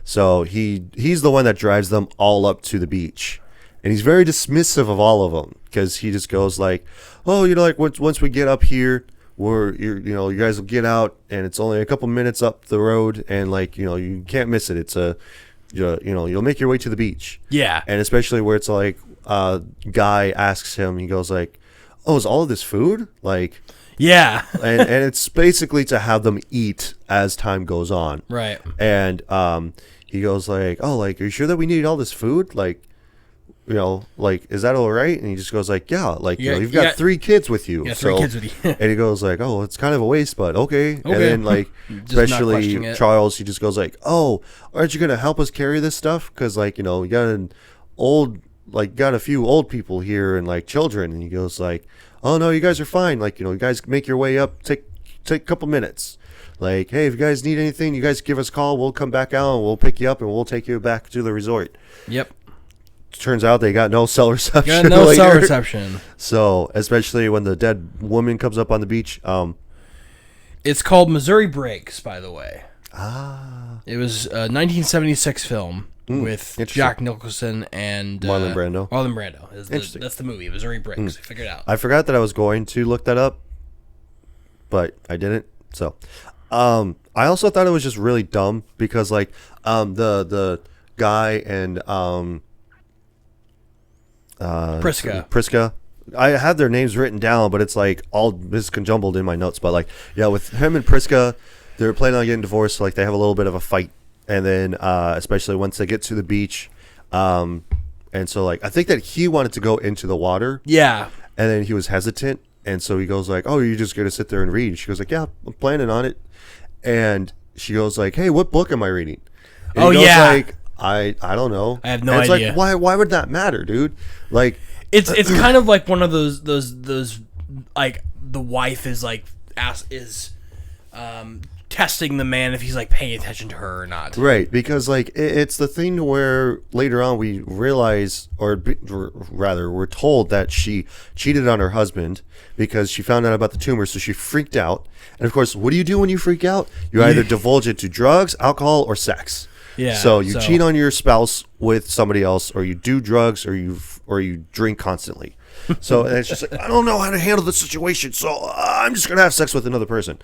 So he's the one that drives them all up to the beach. And he's very dismissive of all of them because he just goes like, "Oh, like once we get up here, you guys will get out and it's only a couple minutes up the road and like, you can't miss it. It's you'll make your way to the beach." Yeah. And especially where it's like guy asks him, he goes like, "Oh, is all of this food?" Like, yeah. and it's basically to have them eat as time goes on. Right. And he goes like, "Oh, like, are you sure that we need all this food? Like, like, is that all right?" And he just goes like, "Yeah, like, you've got 3 kids with you." Yeah, 3 kids with you. And he goes like, "Oh, it's kind of a waste, but okay." And then like, especially Charles, he just goes like, "Oh, aren't you gonna help us carry this stuff? Because like, you got a few old people here and like children." And he goes like, "Oh no, you guys are fine. Like, you guys make your way up. Take a couple minutes. Like, hey, if you guys need anything, you guys give us a call. We'll come back out and we'll pick you up and we'll take you back to the resort." Yep. Turns out they got no cell reception. Got no cell reception. So, especially when the dead woman comes up on the beach. It's called Missouri Breaks, by the way. Ah. It was a 1976 film with Jack Nicholson and Marlon Brando. Marlon Brando. That's the movie, Missouri Breaks. Figure it out. I forgot that I was going to look that up, but I didn't. So, I also thought it was just really dumb because like the guy and Priska, I had their names written down, but it's like all misconjumbled in my notes. But like, yeah, with him and Priska, they're planning on getting divorced. So like, they have a little bit of a fight, and then especially once they get to the beach, and so like, I think that he wanted to go into the water. Yeah, and then he was hesitant. And so he goes like, "Oh, you're just going to sit there and read?" She goes like, "Yeah, I'm planning on it." And she goes like, "Hey, what book am I reading?" And he goes like, I don't know. I have no idea. Like, why would that matter, dude? Like, it's kind of like one of those like the wife is like testing the man if he's like paying attention to her or not. Right, because like it's the thing where later on we realize, or rather we're told that she cheated on her husband because she found out about the tumor, so she freaked out. And of course, what do you do when you freak out? You either divulge it to drugs, alcohol, or sex. Yeah. So you cheat on your spouse with somebody else, or you do drugs, or you drink constantly. So it's just like, I don't know how to handle the situation, so I'm just gonna have sex with another person.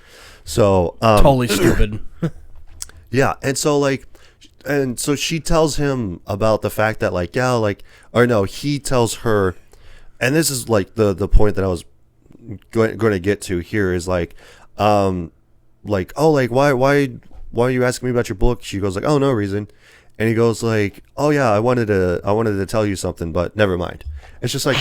So totally stupid. Yeah, and so she tells him about the fact that he tells her, and this is like the point that I was going to get to here is like oh, like why are you asking me about your book? She goes like, oh, no reason. And he goes like, oh yeah, I wanted to tell you something, but never mind. It's just like,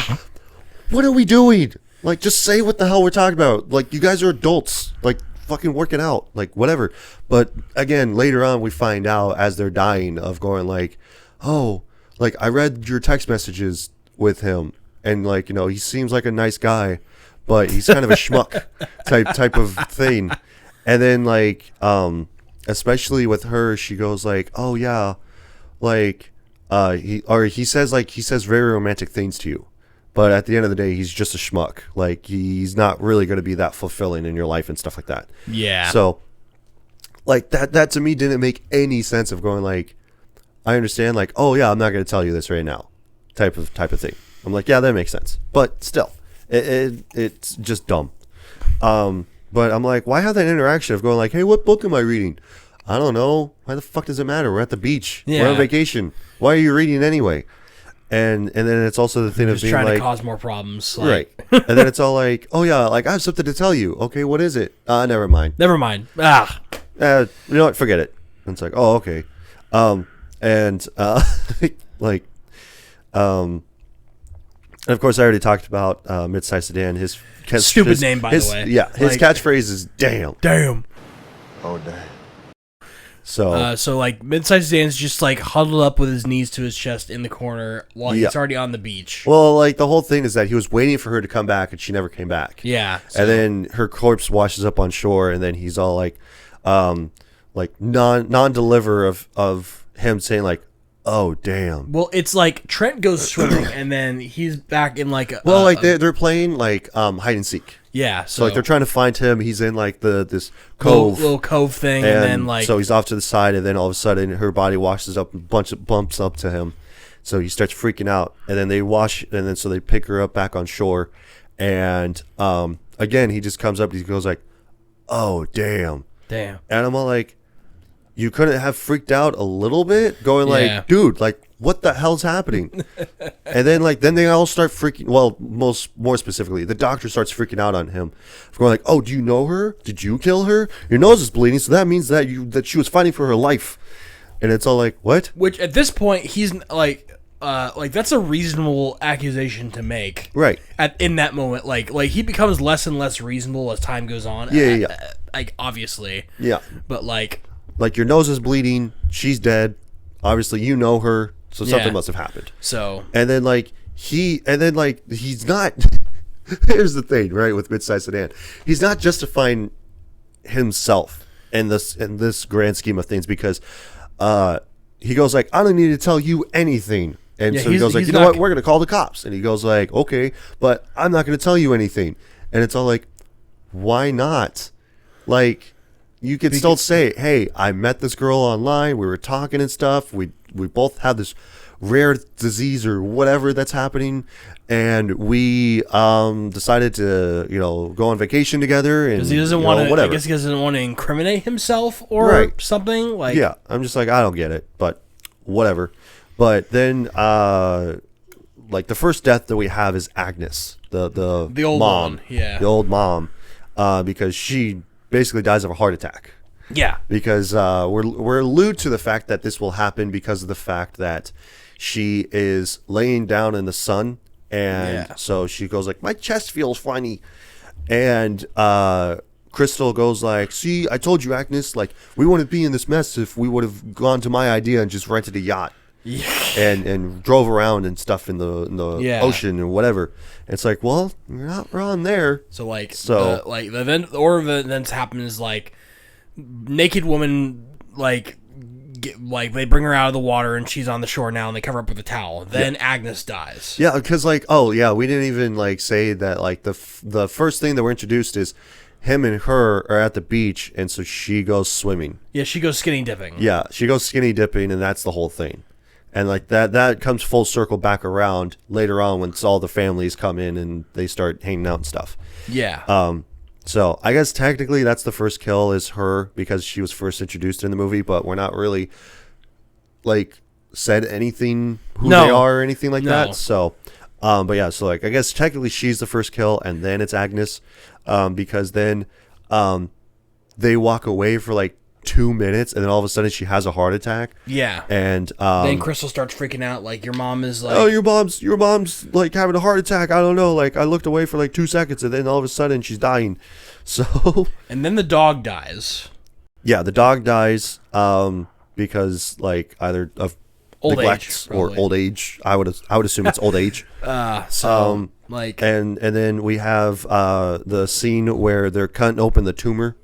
what are we doing? Like, just say what the hell we're talking about. Like, you guys are adults. Like, fucking work it out. Like, whatever. But again, later on, we find out as they're dying of going like, oh, like I read your text messages with him, and like, you know, he seems like a nice guy, but he's kind of a schmuck type of thing. And then like, especially with her, she goes like, oh yeah, like he says very romantic things to you, but at the end of the day, he's just a schmuck. Like, he's not really going to be that fulfilling in your life and stuff like that. Yeah. So like that to me didn't make any sense of going like, I understand like, oh yeah, I'm not going to tell you this right now type of thing. I'm like, yeah, that makes sense, but still it's just dumb. But I'm like, why have that interaction of going like, hey, what book am I reading? I don't know. Why the fuck does it matter? We're at the beach. Yeah. We're on vacation. Why are you reading anyway? And then it's also the thing of Just being trying like, to cause more problems. right. And then it's all like, oh yeah, like I have something to tell you. Okay, what is it? Never mind. Never mind. Ah. You know what? Forget it. And it's like, oh, okay. And like, and of course, I already talked about Mid-Sized Sedan. His Stupid name, by the way. Yeah, his Like, catchphrase is "damn." Damn. Oh damn. So So like Mid-Sized Sedan's just like huddled up with his knees to his chest in the corner while Yeah. he's already on the beach. well, like the whole thing is that he was waiting for her to come back, and she never came back. Yeah. And then her corpse washes up on shore, and then he's all like non-deliver of him saying like, "Oh damn." Well, it's like Trent goes swimming and then he's back in like a Well, like they're playing like hide and seek. yeah. So like they're trying to find him. He's in like this cove, little cove thing, and then like so he's off to the side, and then all of a sudden her body washes up, and bumps up to him. So he starts freaking out, and then they wash, and then so they pick her up back on shore, and again he just comes up, he goes like, "Oh damn." damn. And I'm all like, you couldn't have freaked out a little bit, going Yeah. like, dude, like what the hell's happening? And then they all start freaking. Well, more specifically, the doctor starts freaking out on him, going like, "Oh, do you know her? Did you kill her? Your nose is bleeding, so that means that she was fighting for her life." And it's all like, what? Which at this point he's like that's a reasonable accusation to make, Right. in that moment. Like he becomes less and less reasonable as time goes on. Yeah. Like obviously. Yeah. But like Your nose is bleeding. She's dead. Obviously, you know her, so something Yeah. must have happened. so. And then he's not. Here's the thing, right? With Mid-Sized Sedan, he's not justifying himself in this grand scheme of things, because he goes like, "I don't need to tell you anything." And Yeah, so he goes like, he's "You know not- what? We're gonna call the cops." And he goes like, "Okay, but I'm not gonna tell you anything." And it's all like, why not? Like, you could still say, "Hey, I met this girl online. We were talking and stuff. We both have this rare disease or whatever that's happening, and we decided to go on vacation together." And Because he doesn't want to. I whatever. guess he doesn't want to incriminate himself or Right. something. Like Yeah, I'm just like, I don't get it, but whatever. But then, like the first death that we have is Agnes, the old mom, one, yeah. the old mom, because she basically dies of a heart attack. Yeah. Because we're allude to the fact that this will happen because of the fact that she is laying down in the sun, and Yeah. so she goes like, "My chest feels funny," and Crystal goes like, "See, I told you, Agnes, like we wouldn't be in this mess if we would have gone to my idea and just rented a yacht." and drove around and stuff in the Yeah. ocean and whatever. It's like, well, you're not wrong there. So like So- the event or the events happen is like naked woman like they bring her out of the water and she's on the shore now and they cover up with a towel. Then Agnes dies. Yeah, because like, oh yeah, we didn't even like say that like the first thing that we're introduced is him and her are at the beach, and so she goes swimming. Yeah, she goes skinny dipping. Yeah, she goes skinny dipping, and that's the whole thing. And like that comes full circle back around later on when all the families come in and they start hanging out and stuff. Yeah. So I guess technically that's the first kill is her because she was first introduced in the movie, but we're not really like said anything who No. they are or anything like No. that. So But yeah, so like I guess technically she's the first kill, and then it's Agnes, because then they walk away for like 2 minutes, and then all of a sudden she has a heart attack. Yeah. And then Crystal starts freaking out, like your mom is like, oh, your mom's like having a heart attack. I don't know. Like I looked away for like 2 seconds, and then all of a sudden she's dying. So. And then the dog dies. Yeah, the dog dies because like either of old neglect age, or old age. I would assume it's old age. Like and then we have the scene where they're cutting open the tumor.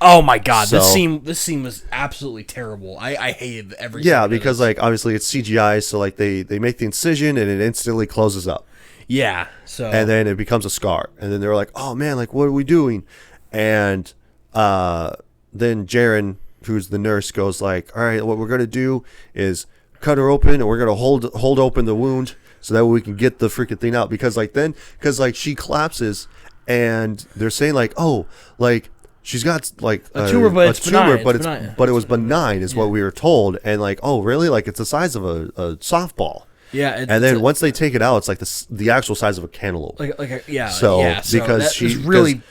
Oh my god, So- this scene was absolutely terrible. I hated every Yeah, second of because this. like obviously it's CGI, so like they make the incision and it instantly closes up. Yeah, so And then it becomes a scar. And then they're like, "Oh man, like what are we doing?" And then Jaren, who's the nurse, goes like, "All right, what we're gonna do is cut her open, and we're gonna hold open the wound so that way we can get the freaking thing out." Because she collapses, and they're saying like, "Oh, like she's got like a tumor, but it's benign. but it was benign," is what we were told. And like, "Oh, really? Like it's the size of a softball." yeah, And then once they take it out, it's like the actual size of a cantaloupe. so because that she was really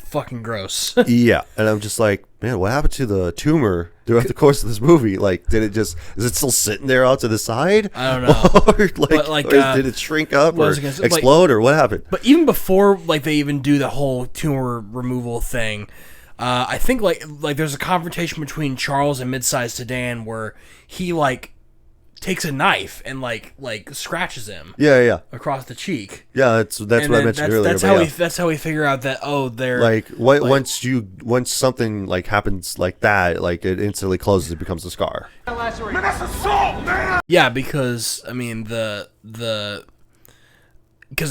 fucking gross. Yeah, and I'm just like, man, what happened to the tumor throughout the course of this movie? Like, is it still sitting there out to the side? I don't know. or did it shrink up or explode or what happened? But even before like they even do the whole tumor removal thing, I think like there's a confrontation between Charles and Midsize Sedan where he like takes a knife and like scratches him. Yeah. Across the cheek. Yeah, that's what I mentioned earlier. That's how we figure out that they're like once something like happens like that, like it instantly closes, it becomes a scar. Yeah, because I mean because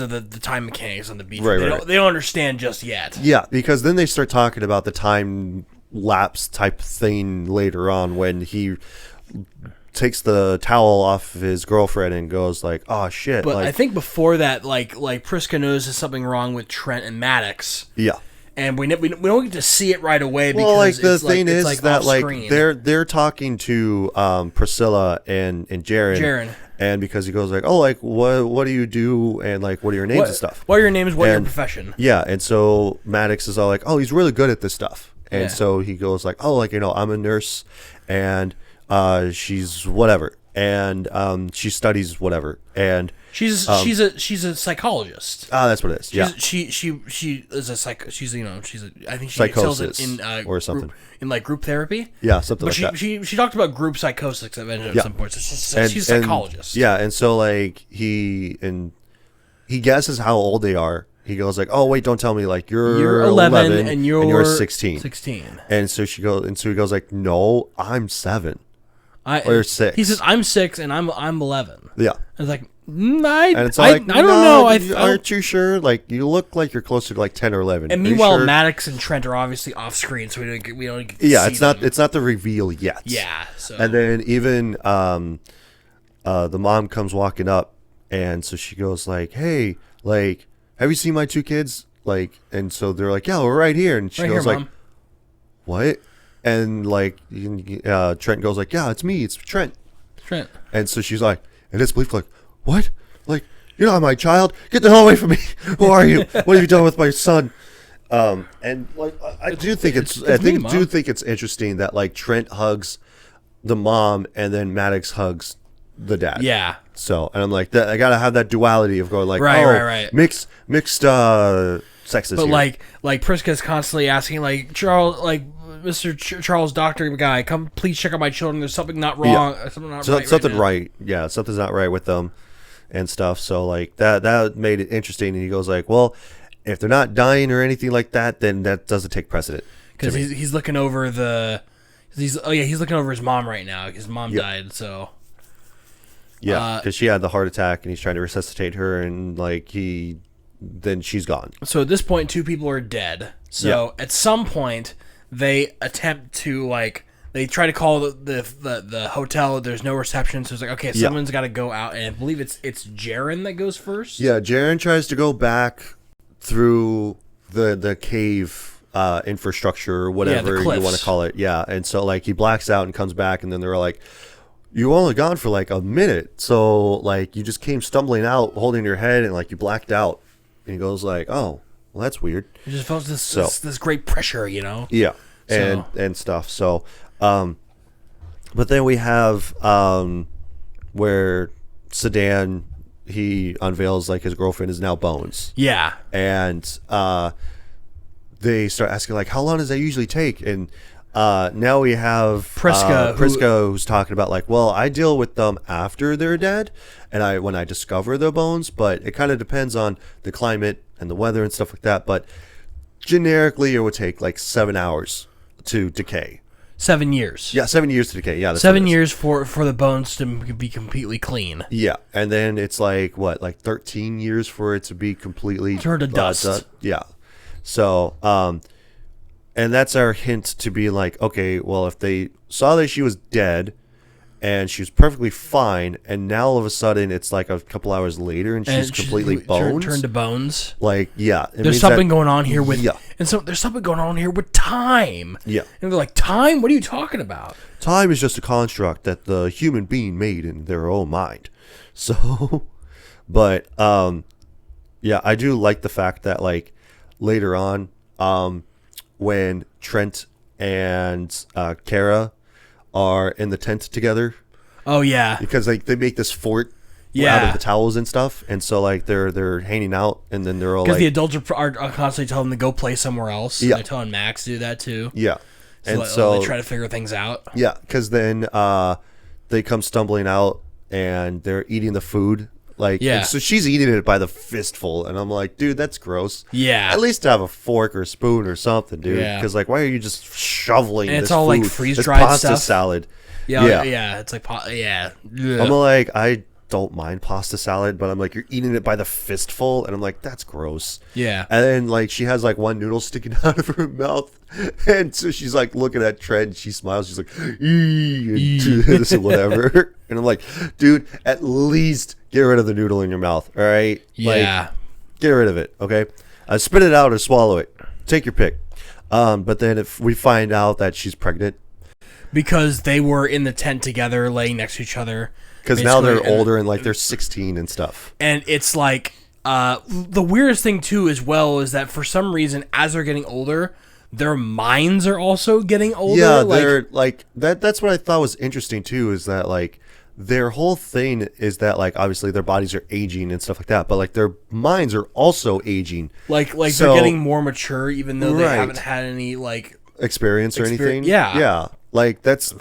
of the time mechanics on the beach. Right. They don't understand just yet. Yeah, because then they start talking about the time lapse type thing later on when he takes the towel off of his girlfriend and goes like, "Oh shit!" But like, I think before that, like Priska knows there's something wrong with Trent and Maddox. Yeah, and we don't get to see it right away. Because well, like the it's thing is like that like screen. they're talking to Priscilla and Jaren, and because he goes like, "Oh, like what do you do?" and like, "What are your names and stuff?" What are your names? What are your profession? Yeah, and so Maddox is all like, "Oh, he's really good at this stuff," and so he goes like, "Oh, like I'm a nurse, and she's whatever." And she studies whatever, and she's a psychologist. Ah, that's what it is. Yeah, she is a I think she psychosis excels in or something in like group therapy. Yeah, something but like that. She talked about group psychosis at some point. So she's a psychologist. And so like he guesses how old they are. He goes like, "Oh wait, don't tell me like you're 11 and you're 16." And so he goes like, "No, I'm 7." Or 6. He says, "I'm 6 and I'm 11." Yeah. I was like, I don't know. Aren't you sure? Like you look like you're closer to like 10 or 11. And meanwhile, Maddox and Trent are obviously off screen, so we don't get to yeah, see it's not the reveal yet. Yeah. So. And then even the mom comes walking up, and so she goes like, "Hey, like, have you seen my 2 kids?" Like, and so they're like, "Yeah, we're right here." And she goes like, "What?" And like Trent goes like, "Yeah, it's me, it's Trent." And so she's like, in disbelief, like, "What? Like, you're not my child. Get the hell away from me. Who are you? What have you done with my son?" And like I do think it's interesting that like Trent hugs the mom and then Maddox hugs the dad. Yeah. So, and I'm like, I gotta have that duality of going like, right. mixed sexes. But here. like Priska's constantly asking like, "Charles, like Mr. Charles Doctor guy, come please check out my children. There's something not wrong. Yeah. Something right. Yeah, something's not right with them and stuff." So like that made it interesting. And he goes like, "Well, if they're not dying or anything like that, then that doesn't take precedent." Because he's looking over he's looking over his mom right now. His mom died, so. Yeah, because she had the heart attack and he's trying to resuscitate her, and like then she's gone. So at this point, 2 people are dead. So at some point, they attempt to they try to call the hotel. There's no reception, so it's like, okay, someone's got to go out, and I believe it's Jaren that goes first. Yeah, Jaren tries to go back through the cave infrastructure or whatever you want to call it. Yeah, and so like he blacks out and comes back, and then they're like, you were only gone for like a minute, so like you just came stumbling out holding your head and like you blacked out. And he goes like, oh, well, that's weird. You just felt this great pressure, you know. Yeah, and stuff. So, but then we have where Sedan, he unveils like his girlfriend is now Bones. Yeah, and they start asking like, how long does that usually take? And now we have Priska, who's talking about like, well, I deal with them after they're dead, and when I discover their bones, but it kind of depends on the climate and the weather and stuff like that. But generically, it would take like 7 hours to decay. 7 years. Yeah, 7 years to decay. Yeah, that's 7 years for the bones to be completely clean. Yeah, and then it's like what, like 13 years for it to be completely turned to dust. Yeah, so and that's our hint to be like, okay, well, if they saw that she was dead and she was perfectly fine, and now all of a sudden it's like a couple hours later and she's completely bones, turned to bones. Like, yeah, there's something going on here with, and so there's something going on here with time. Yeah, and they're like, time? What are you talking about? Time is just a construct that the human being made in their own mind. So, but yeah, I do like the fact that like later on, when Trent and Kara are in the tent together. Oh yeah, because like they make this fort out of the towels and stuff, and so like they're hanging out, and then they're all because like, the adults are constantly telling them to go play somewhere else. Yeah, they're telling Max to do that too. Yeah, and so they try to figure things out. Yeah, because then they come stumbling out and they're eating the food. Like, yeah, so she's eating it by the fistful, and I'm like, dude, that's gross. Yeah, at least have a fork or a spoon or something, dude. Yeah, because like, why are you just shoveling? And it's this all food? like freeze dried pasta stuff. Salad. Yeah, it's like yeah. I'm like, I don't mind pasta salad, but I'm like, you're eating it by the fistful, and I'm like, that's gross. Yeah, and then like she has like one noodle sticking out of her mouth, and so she's like looking at Trent, and she smiles, she's like, this or whatever, and I'm like, dude, at least get rid of the noodle in your mouth, all right? Yeah, like, get rid of it, okay? Spit it out or swallow it, take your pick. But then if we find out that she's pregnant, because they were in the tent together, laying next to each other. Because now they're older and like they're 16 and stuff. And it's like the weirdest thing too, as well, is that for some reason, as they're getting older, their minds are also getting older. Yeah, they're like that. That's what I thought was interesting too. Is that like their whole thing is that like obviously their bodies are aging and stuff like that, but like their minds are also aging. Like so, they're getting more mature, even though they haven't had any like experience or anything. Yeah. Like that's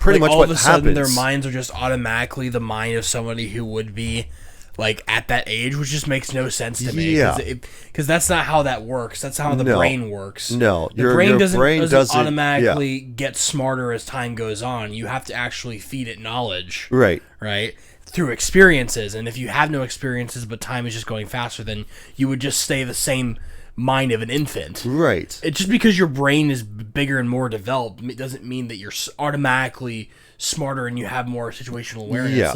pretty much all what of a sudden happens. Their minds are just automatically the mind of somebody who would be like at that age, which just makes no sense to me. Yeah, because that's not how that works. That's how the brain works. No, the brain doesn't automatically get smarter as time goes on. You have to actually feed it knowledge. Right. Through experiences, and if you have no experiences but time is just going faster, then you would just stay the same mind of an infant. Right. It just because your brain is bigger and more developed, it doesn't mean that you're automatically smarter and you have more situational awareness. Yeah.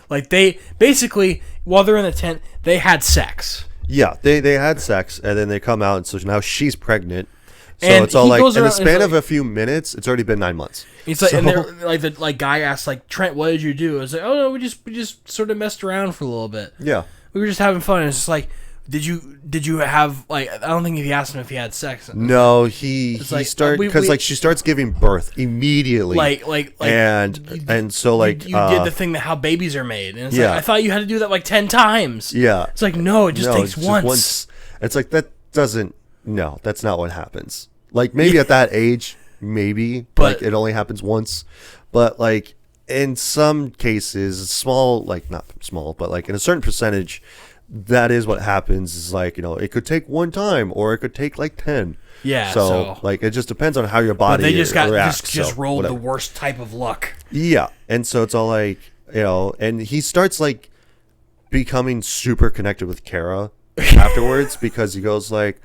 Like they basically, while they're in the tent, they had sex. Yeah, they had sex, and then they come out, and so now she's pregnant. So and it's all like in the span like, of a few minutes, it's already been 9 months. It's like, and they're like the guy asked like, Trent, what did you do? I was like, oh no, we just sort of messed around for a little bit. Yeah, we were just having fun. And it's just like, did you have like, I don't think he asked him if he had sex. No, he started because like she starts giving birth immediately. Like and so like you did the thing that how babies are made, and it's like, I thought you had to do that like 10 times. Yeah, it's like no, it just takes once. It's like that doesn't. No, that's not what happens. Like maybe at that age, maybe, but like it only happens once. But like in some cases, small, like not small, but like in a certain percentage, that is what happens. Is like, you know, it could take one time or it could take like 10. Yeah. So like it just depends on how your body. But they just reacts, just rolled the worst type of luck. Yeah, and so it's all like, you know, and he starts like becoming super connected with Kara afterwards because he goes like,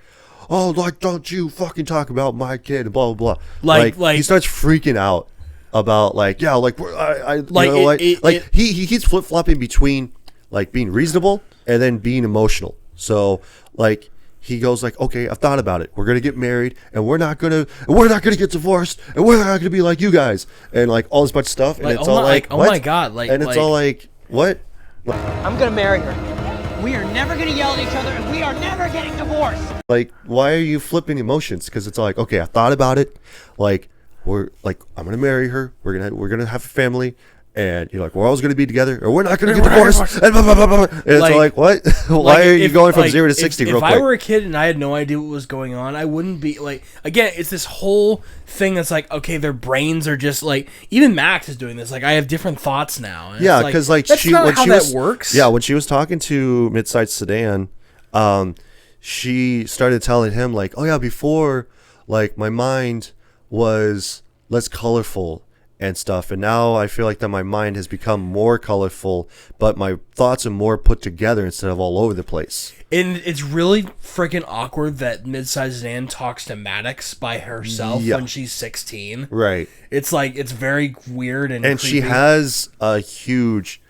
oh, like, don't you fucking talk about my kid, blah blah blah. Like he starts freaking out about like, yeah, like I like, you know, he keeps flip-flopping between like being reasonable and then being emotional. So like he goes like, okay, I've thought about it. We're gonna get married, and we're not gonna get divorced, and we're not gonna be like you guys, and like all this bunch of stuff. And Like, it's oh all my- like, oh what? my God, like- and it's like- all like, what? I'm gonna marry her. We are never gonna yell at each other, and we are never getting divorced. Like, why are you flipping emotions? Because it's like, okay, I thought about it. Like, I'm gonna marry her. We're gonna have a family. And you're like, we're always going to be together, or we're not going to get divorced. And, blah, blah, blah, blah. And it's like, what? Why are you going from 0 to 60 real quick? If I were a kid and I had no idea what was going on, I wouldn't be like. Again, it's this whole thing that's like, okay, their brains are just like. Even Max is doing this. Like, I have different thoughts now. And Yeah, because like that's not how that works. Yeah, when she was talking to Midsize Sedan, she started telling him like, oh yeah, before like my mind was less colorful and stuff, and now I feel like that my mind has become more colorful, but my thoughts are more put together instead of all over the place. And it's really freaking awkward that Midsize Sedan talks to Maddox by herself when she's 16. Right. It's like, it's very weird and creepy. She has a huge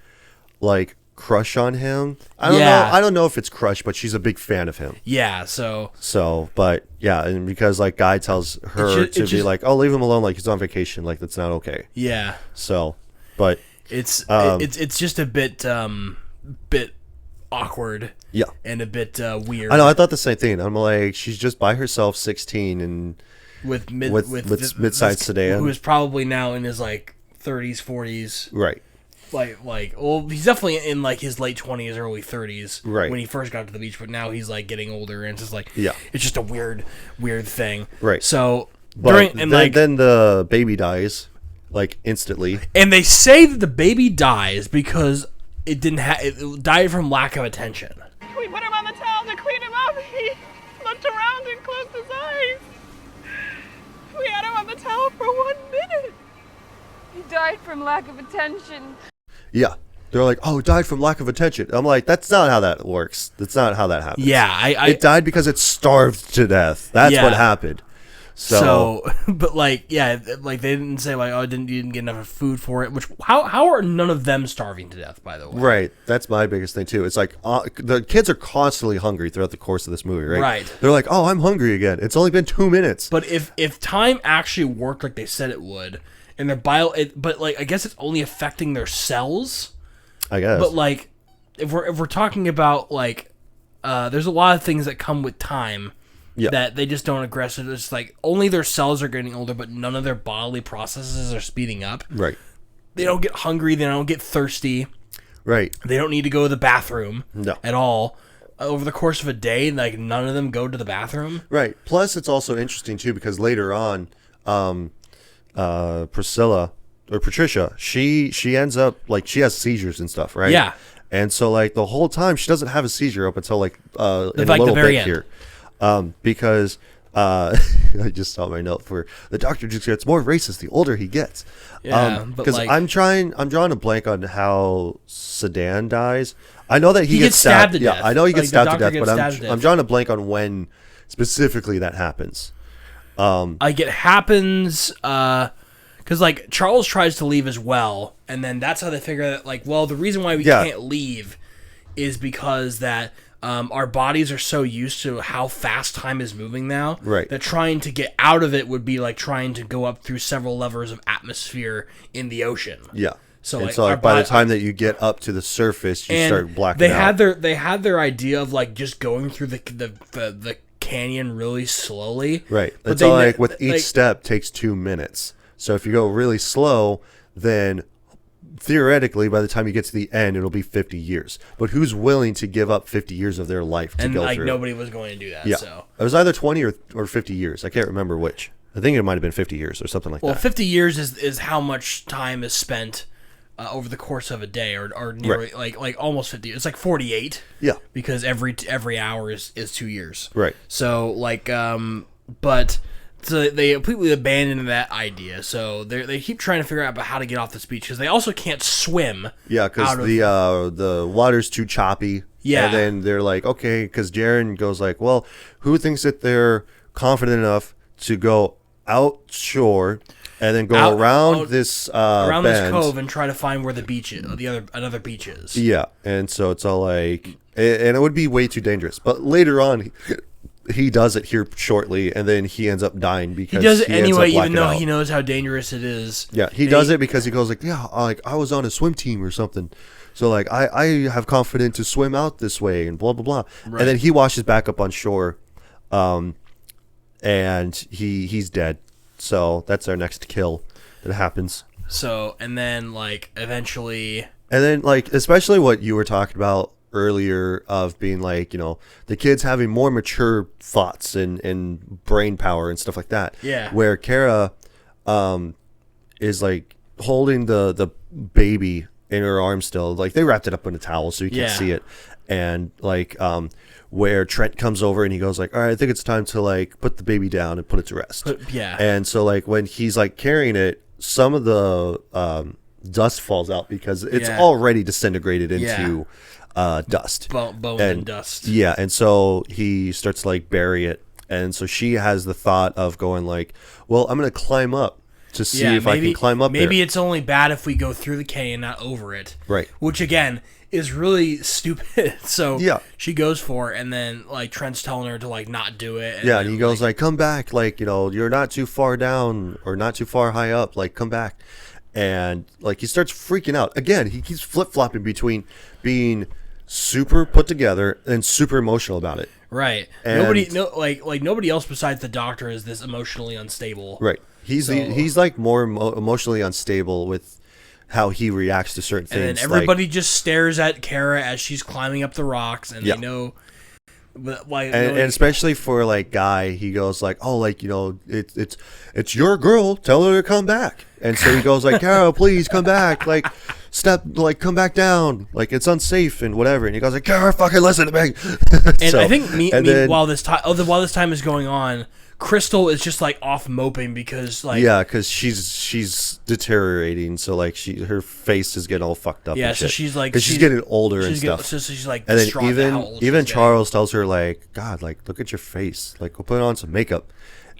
like crush on him. I don't know if it's crush, but she's a big fan of him. Yeah, so but yeah, and because like Guy tells her to be like, oh, leave him alone, like he's on vacation, like that's not okay. Yeah. So, but it's just a bit awkward. Yeah. And a bit weird. I know. I thought the same thing. I'm like, she's just by herself, 16, and with Midsize Sedan, who is probably now in his like 30s, 40s. Right. Well, he's definitely in like his late 20s, early 30s, right, when he first got to the beach. But now he's like getting older, and it's just like, yeah, it's just a weird thing, right? So then the baby dies like instantly, and they say that the baby dies because it died from lack of attention. We put him on the towel to clean him up. He looked around and closed his eyes. We had him on the towel for 1 minute. He died from lack of attention. Yeah. They're like, oh, it died from lack of attention. I'm like, that's not how that works. That's not how that happens. Yeah, it died because it starved to death. That's what happened. So, but like, yeah, like they didn't say like, oh, you didn't get enough food for it. Which how are none of them starving to death? By the way, right. That's my biggest thing too. It's like the kids are constantly hungry throughout the course of this movie, right? Right. They're like, oh, I'm hungry again. It's only been 2 minutes. But if time actually worked like they said it would, and their but like I guess it's only affecting their cells. I guess. But like, if we're talking about like, there's a lot of things that come with time. Yeah. That they just don't aggressive. It's like only their cells are getting older, but none of their bodily processes are speeding up. Right. They don't get hungry. They don't get thirsty. Right. They don't need to go to the bathroom. No. At all. Over the course of a day, like none of them go to the bathroom. Right. Plus, it's also interesting too because later on, Patricia, she ends up like she has seizures and stuff, right? Yeah. And so like the whole time she doesn't have a seizure up until like in a little bit end. Here. Because I just saw my note for the doctor just gets more racist the older he gets. Yeah, because like, I'm drawing a blank on how Sedan dies. I know that he gets stabbed to death. Yeah, I know he gets stabbed to death, but I'm drawing a blank on when specifically that happens. Like it happens because like Charles tries to leave as well, and then that's how they figure that like, well, the reason why we can't leave is because that our bodies are so used to how fast time is moving now, right, that trying to get out of it would be like trying to go up through several levels of atmosphere in the ocean. Yeah. So and like, so like by the time that you get up to the surface, you start blacking out. They had their idea of like just going through the canyon really slowly. Right. It's all like with each step takes 2 minutes. So if you go really slow, then theoretically by the time you get to the end, it'll be 50 years. But who's willing to give up 50 years of their life to go through? Nobody was going to do that. Yeah. So it was either 20 or 50 years. I can't remember which. I think it might have been 50 years or something like that. Well, 50 years is how much time is spent over the course of a day, or nearly, like almost 50. It's like 48. Yeah. Because every hour is 2 years. Right. So like but so they completely abandoned that idea. So they keep trying to figure out about how to get off this beach because they also can't swim. Yeah, because the water's too choppy. Yeah. And then they're like, okay, because Jaren goes like, well, who thinks that they're confident enough to go outshore and then go around this bend, this cove and try to find where the beach is, another beach is. Yeah, and so it's all like, and it would be way too dangerous. But later on, he does it here shortly, and then he ends up dying because he does it ends anyway, up even though blacking out. he knows how dangerous it is. Yeah, he does it because he goes like, yeah, like I was on a swim team or something, so like I have confidence to swim out this way and blah blah blah. Right. And then he washes back up on shore, and he's dead. So that's our next kill that happens. So and then like eventually, and then like especially what you were talking about earlier of being like, you know, the kids having more mature thoughts and brain power and stuff like that. Yeah. Where Kara is like holding the baby in her arms still. Like they wrapped it up in a towel so you can't see it. And like where Trent comes over and he goes like, all right, I think it's time to like put the baby down and put it to rest. And so like when he's like carrying it, some of the dust falls out because it's already disintegrated into dust. Bone and dust. Yeah, and so he starts to like bury it. And so she has the thought of going like, well, I'm going to climb up to see if I can climb up Maybe there. it's only bad if we go through the canyon, not over it. Right. Which, again, is really stupid. So Yeah. she goes for it, and then, like, Trent's telling her to, like, not do it. And yeah, then, and he goes like, come back. Like, you know, you're not too far down or not too far high up. Like, come back. And, like, he starts freaking out. Again, he keeps flip-flopping between being super put together and super emotional about it. Right. And Nobody else besides the doctor is this emotionally unstable. Right. He's like more emotionally unstable with how he reacts to certain things. And then everybody just stares at Kara as she's climbing up the rocks, and they know. But and especially for like Guy, he goes like, oh, like, you know, it's your girl, tell her to come back. And so he goes like, Kara, please come back, like come back down, like it's unsafe and whatever. And he goes like, Kara, fucking listen to me. And I think while this time is going on, Crystal is just like off moping because like because she's deteriorating, so like her face is getting all fucked up. Yeah, so she's like because she's getting older and stuff. So she's like, and then even Charles tells her like, God, like look at your face, like go put on some makeup.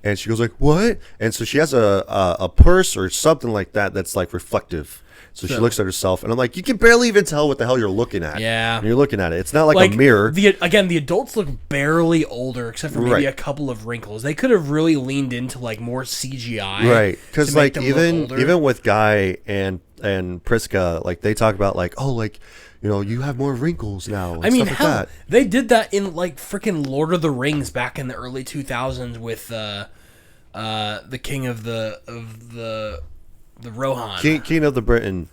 And she goes like, what? And so she has a purse or something like that that's like reflective. So she looks at herself, and I'm like, you can barely even tell what the hell you're looking at. Yeah. And you're looking at it. It's not like a mirror. The adults look barely older, except for maybe a couple of wrinkles. They could have really leaned into like more CGI. Right. Because like even with Guy and Priska, like they talk about like, oh, like, you know, you have more wrinkles now. And stuff like that. They did that in like freaking Lord of the Rings back in the early 2000s with the king of the Rohan. King of the Britain.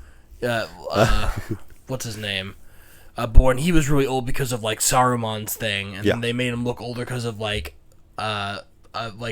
What's his name? Born. He was really old because of like Saruman's thing, and then they made him look older because of like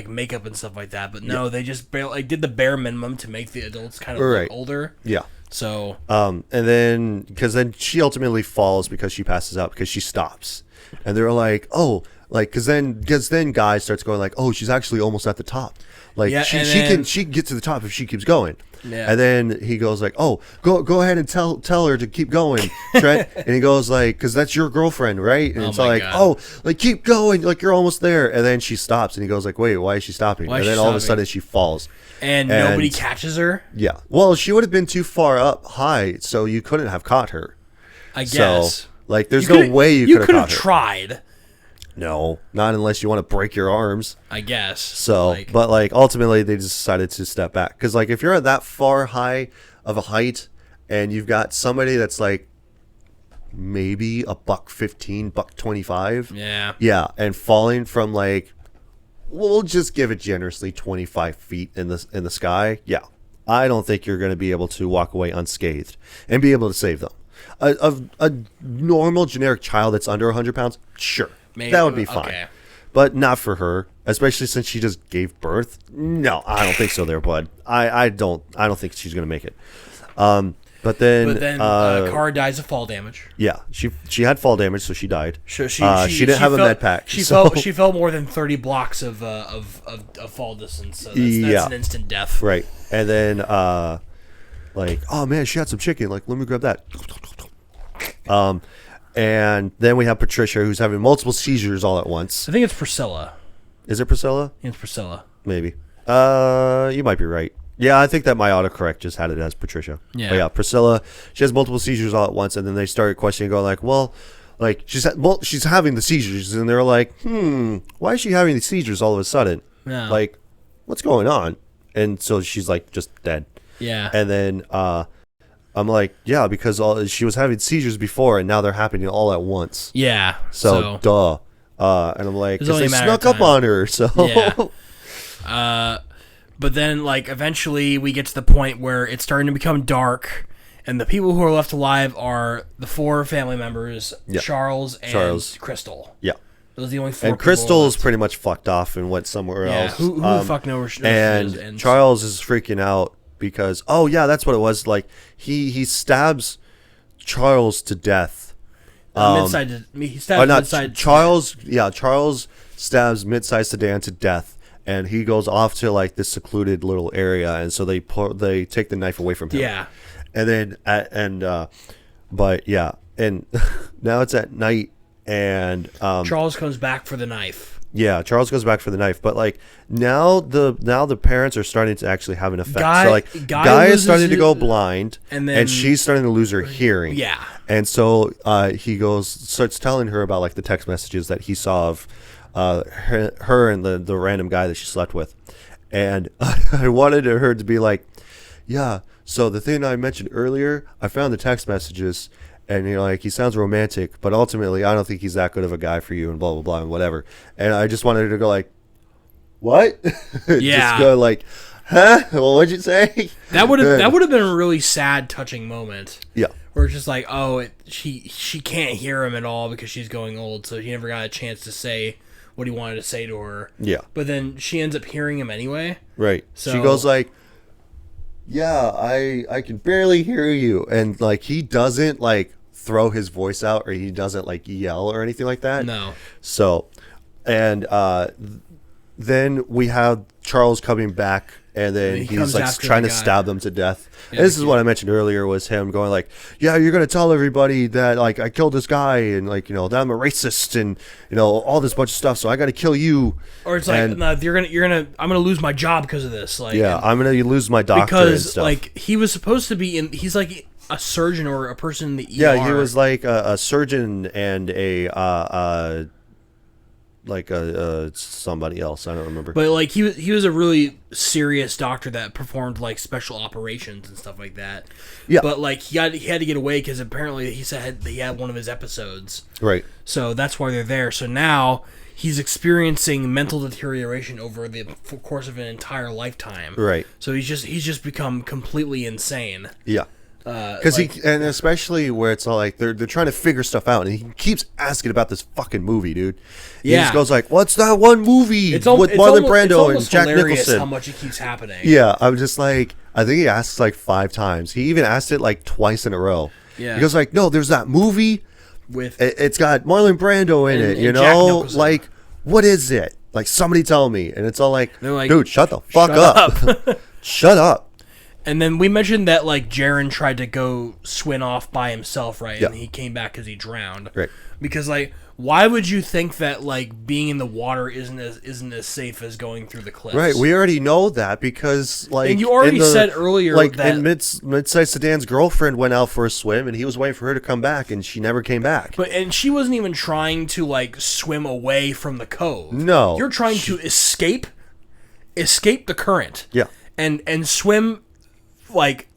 makeup and stuff like that. But no, they just barely did the bare minimum to make the adults kind of look older. Yeah. So. And then because then she ultimately falls because she passes out because she stops, and they're like, oh, like because then Guy starts going like, oh, she's actually almost at the top. Like she can get to the top if she keeps going. Yeah. And then he goes like, oh, go ahead and tell her to keep going, Trent. And he goes like, because that's your girlfriend, right? And it's like, oh, like keep going, like you're almost there. And then she stops, and he goes like, wait, why is she stopping? And then all of a sudden she falls. And nobody catches her? Yeah. Well, she would have been too far up high, so you couldn't have caught her. I guess. So, like, there's no way you could have tried. No, not unless you want to break your arms. I guess. So, but like ultimately they just decided to step back because like if you're at that far high of a height and you've got somebody that's like maybe $115, $125, yeah, and falling from like, we'll just give it generously 25 feet in the sky, yeah, I don't think you're going to be able to walk away unscathed and be able to save them. A normal generic child that's under 100 pounds, sure. Maybe, that would be fine, but not for her, especially since she just gave birth. No, I don't think so, there, bud. I don't think she's gonna make it. But then Kara dies of fall damage. Yeah, she had fall damage, so she died. She didn't have a med pack. She fell more than 30 blocks of fall distance. So that's an instant death. Right, and then like, oh man, she had some chicken. Like, let me grab that. And then we have Patricia, who's having multiple seizures all at once. I think it's Priscilla. Is it Priscilla? It's Priscilla. Maybe. You might be right. Yeah, I think that my autocorrect just had it as Patricia. Yeah. But yeah, Priscilla, she has multiple seizures all at once, and then they started questioning, going like, well, like she's having the seizures, and they're like, why is she having these seizures all of a sudden? Yeah. Like, what's going on? And so she's like just dead. Yeah. And then I'm like, yeah, because she was having seizures before, and now they're happening all at once. Yeah. So duh. And I'm like, because they snuck up on her. So yeah. But then, like, eventually we get to the point where it's starting to become dark, and the people who are left alive are the 4 family members, Charles and Crystal. Yeah. Those are the only 4 And Crystal's pretty much fucked off and went somewhere else. Who the fuck knows? And Charles is freaking out because, that's what it was. Like, he stabs Charles to death. He stabs mid-side. Charles stabs mid-sized sedan to death. And he goes off to like this secluded little area, and so they take the knife away from him. Yeah, and then and now it's at night, and Charles comes back for the knife. Yeah, Charles goes back for the knife, but like now the parents are starting to actually have an effect. So like Guy is starting to go blind, and she's starting to lose her hearing. Yeah, and so he starts telling her about like the text messages that he saw of. Her and the random guy that she slept with, and I wanted her to be like, yeah, so the thing I mentioned earlier, I found the text messages, and you're like, he sounds romantic, but ultimately I don't think he's that good of a guy for you, and blah blah blah and whatever. And I just wanted her to go like, what? Yeah. Just go like, huh? Well, what'd you say? That would have been a really sad, touching moment. Yeah. Where it's just like, she can't hear him at all because she's going old, so he never got a chance to say what he wanted to say to her. Yeah. But then she ends up hearing him anyway. Right. So she goes like, yeah, I can barely hear you. And like he doesn't like throw his voice out, or he doesn't like yell or anything like that. No. So, and then we have Charles coming back, and then he's like trying to stab them to death. Yeah, and this is what I mentioned earlier, was him going like, yeah, you're going to tell everybody that like I killed this guy, and like, that I'm a racist, and all this bunch of stuff, so I got to kill you. Or it's like, no, I'm going to lose my job because of this. Like, yeah, I'm going to lose my doctor because and stuff. Like he was supposed to be he's like a surgeon or a person in the ER. Yeah, he was like a surgeon and somebody else, I don't remember. But like he was a really serious doctor that performed like special operations and stuff like that. Yeah. But like he had to get away because apparently he said he had one of his episodes. Right. So that's why they're there. So now he's experiencing mental deterioration over the course of an entire lifetime. Right. So he's just become completely insane. Yeah. Because and especially where it's all like they're trying to figure stuff out, and he keeps asking about this fucking movie, dude. He just goes like, "What's that one movie with Marlon Brando and Jack Nicholson?" How much it keeps happening. Yeah, I'm just like, I think he asks like 5 times. He even asked it like twice in a row. Yeah, he goes like, "No, there's that movie with it's got Marlon Brando in it. and Jack Nicholson. Like, what is it? Like, somebody tell me." And it's all like, like, "Dude, shut the fuck up, shut up." And then we mentioned that like Jaren tried to go swim off by himself, right? Yeah. And he came back because he drowned. Right. Because like, why would you think that like being in the water isn't as safe as going through the cliffs? Right. We already know that because like, and you already said earlier like that in Mid-Sized Sedan's girlfriend went out for a swim, and he was waiting for her to come back, and she never came back. and she wasn't even trying to like swim away from the cove. No. You're trying to escape the current. Yeah. And swim like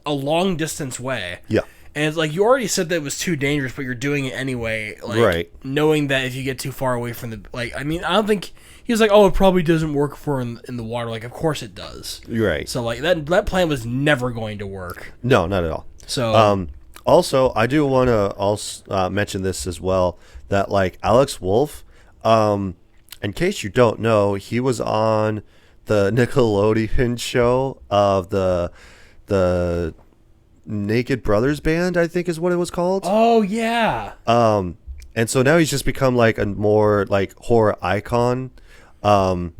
a long distance way. Yeah. And it's like, you already said that it was too dangerous, but you're doing it anyway. Like, right. Knowing that if you get too far away from the, like, I mean, I don't think he was like, oh, it probably doesn't work for in the water. Like, of course it does. Right. So like that plan was never going to work. No, not at all. So also, I do want to also mention this as well, that like Alex Wolff, in case you don't know, he was on the Nickelodeon show of the Naked Brothers Band, I think is what it was called. Oh yeah. And so now he's just become like a more like horror icon. And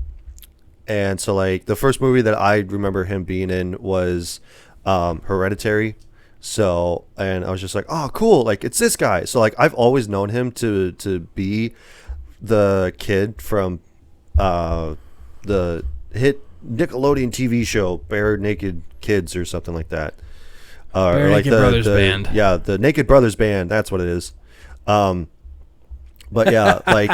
so like the first movie that I remember him being in was Hereditary. So, and I was just like, oh cool, like it's this guy. So like I've always known him to be the kid from the hit Nickelodeon TV show Bare Naked Kids or something like that. Bare or like Naked Brothers Band. Yeah, the Naked Brothers Band, that's what it is. But yeah, like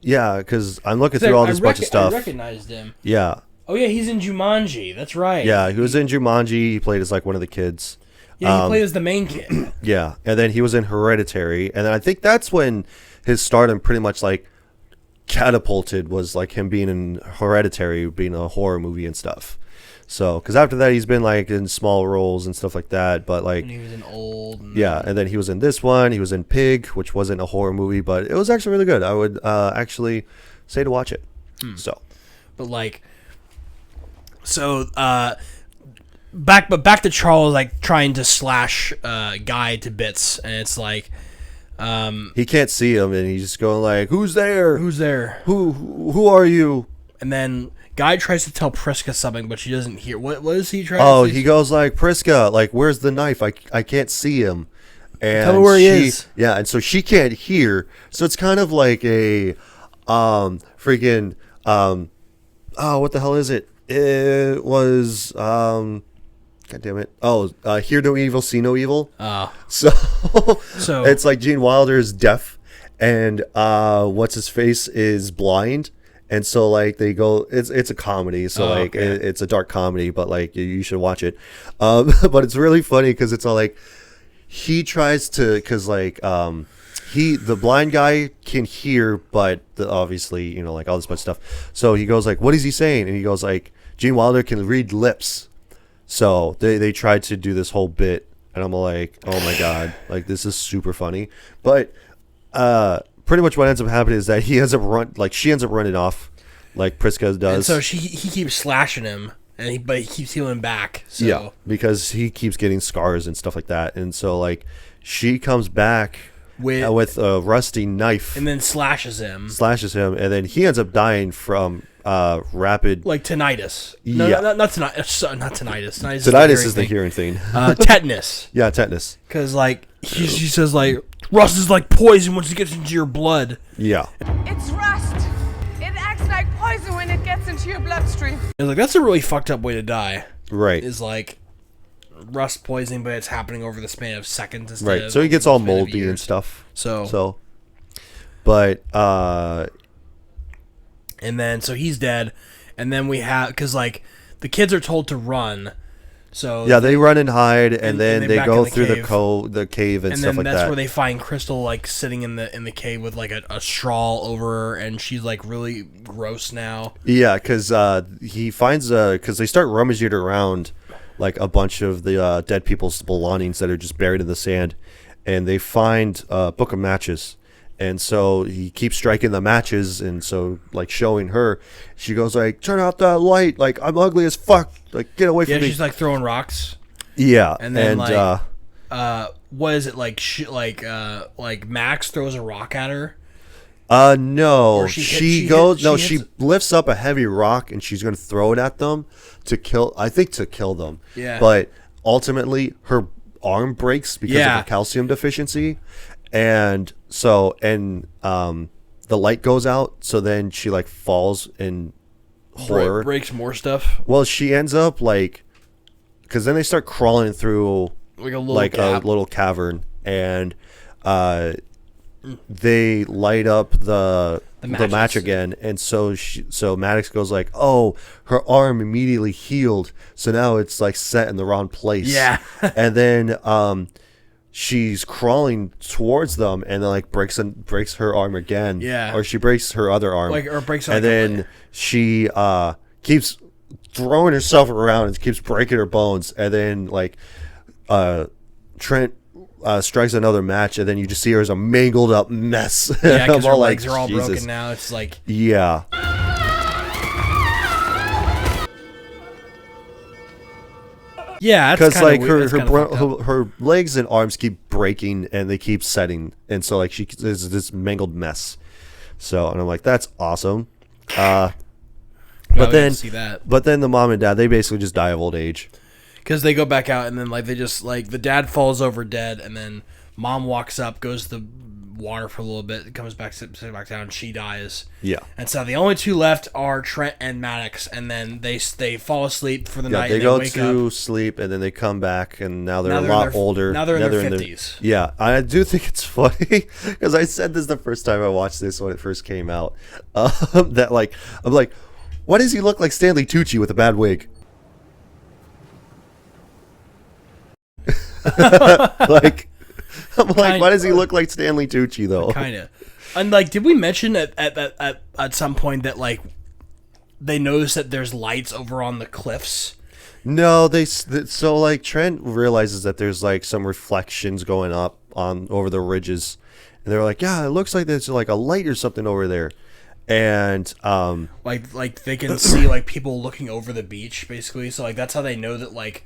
because I'm looking through all this bunch of stuff. I recognized him. Yeah. Oh yeah, he's in Jumanji. That's right. Yeah, he was in Jumanji. He played as like one of the kids. Yeah, he played as the main kid. Yeah, and then he was in Hereditary, and then I think that's when his stardom pretty much like catapulted, was like him being in Hereditary, being a horror movie and stuff. So, because after that he's been like in small roles and stuff like that, but like And he was in Old. and then he was in this one. He was in Pig, which wasn't a horror movie, but it was actually really good. I would actually say to watch it. So, but like, so back to Charles like trying to slash Guy to bits, and it's like he can't see him, and he's just going like, "Who's there? Who's there? Who are you?" And then Guy tries to tell Priska something, but she doesn't hear. What is he trying? Oh, to say? he goes like, "Priska, like, where's the knife? I can't see him." And tell me where he is. Yeah, and so she can't hear. So it's kind of like a freaking what the hell is it? It was God damn it. Oh, Hear No Evil, See No Evil. So it's like Gene Wilder is deaf, and what's his face is blind. And so like they go, it's a comedy, so it's a dark comedy, but like you should watch it. But it's really funny because it's all like he tries to, because like the blind guy can hear, but obviously like all this bunch of stuff. So he goes like, what is he saying? And he goes like, Gene Wilder can read lips. So they tried to do this whole bit, and I'm like, oh my god, like this is super funny. But pretty much what ends up happening is that she ends up running off, like Priska does. And so he keeps slashing him, but he keeps healing back. So. Yeah, because he keeps getting scars and stuff like that. And so like she comes back with a rusty knife and then slashes him, and then he ends up dying from rapid like tinnitus. No, not tinnitus. Not tinnitus. Tinnitus is the hearing thing. Tetanus. Yeah, tetanus. Because like she says like rust is like poison once it gets into your blood. Yeah. It's rust. It acts like poison when it gets into your bloodstream. It's like that's a really fucked up way to die. Right. Is like rust poisoning, but it's happening over the span of seconds instead. Right. So he gets all moldy and stuff. But and then so he's dead, and then we have because like the kids are told to run. So yeah, they run and hide, and then they go through cave. the cave and stuff like that. And then that's where they find Crystal like sitting in the cave with like a straw over her, and she's like really gross now. Yeah, because he finds because they start rummaging around like a bunch of the dead people's belongings that are just buried in the sand, and they find a book of matches. And so he keeps striking the matches, and so like showing her, she goes like, "Turn out that light! Like I'm ugly as fuck! Like get away from me!" Yeah, she's like throwing rocks. Yeah, and then what is it like? Like Max throws a rock at her. No, she lifts up a heavy rock and she's gonna throw it at them to kill them. Yeah, but ultimately her arm breaks because of her calcium deficiency. And so, the light goes out, so then she like falls in horror. Breaks more stuff. Well, she ends up like, because then they start crawling through like a little cavern, and they light up the match again, and so Maddox goes like, "Oh, her arm immediately healed, so now it's like set in the wrong place." Yeah, and then she's crawling towards them, and then like breaks her arm again. Yeah, or she breaks her other arm, and then she keeps throwing herself around and keeps breaking her bones, and then like Trent strikes another match, and then you just see her as a mangled up mess. Yeah, because her legs are all broken now. It's like yeah. Yeah, because like her legs and arms keep breaking and they keep setting, and so like she is this mangled mess. So and I'm like, that's awesome. But then the mom and dad, they basically just die of old age because they go back out, and then like they just like the dad falls over dead, and then mom walks up, goes to the water for a little bit. It comes back, sits back down. She dies. Yeah. And so the only two left are Trent and Maddox, and then they fall asleep for the night. They and go wake to up. sleep, and then they come back, and now they're Now a they're lot in their- older. now they're in their 50s. Yeah, I do think it's funny because I said this the first time I watched this when it first came out. That like I'm like, why does he look like Stanley Tucci with a bad wig? Like, I'm like, why does he look like Stanley Tucci though? Kind of. And like, did we mention at some point that like they notice that there's lights over on the cliffs? No, so like Trent realizes that there's like some reflections going up on over the ridges, and they're like, yeah, it looks like there's like a light or something over there, and like they can see like people looking over the beach basically. So like that's how they know that like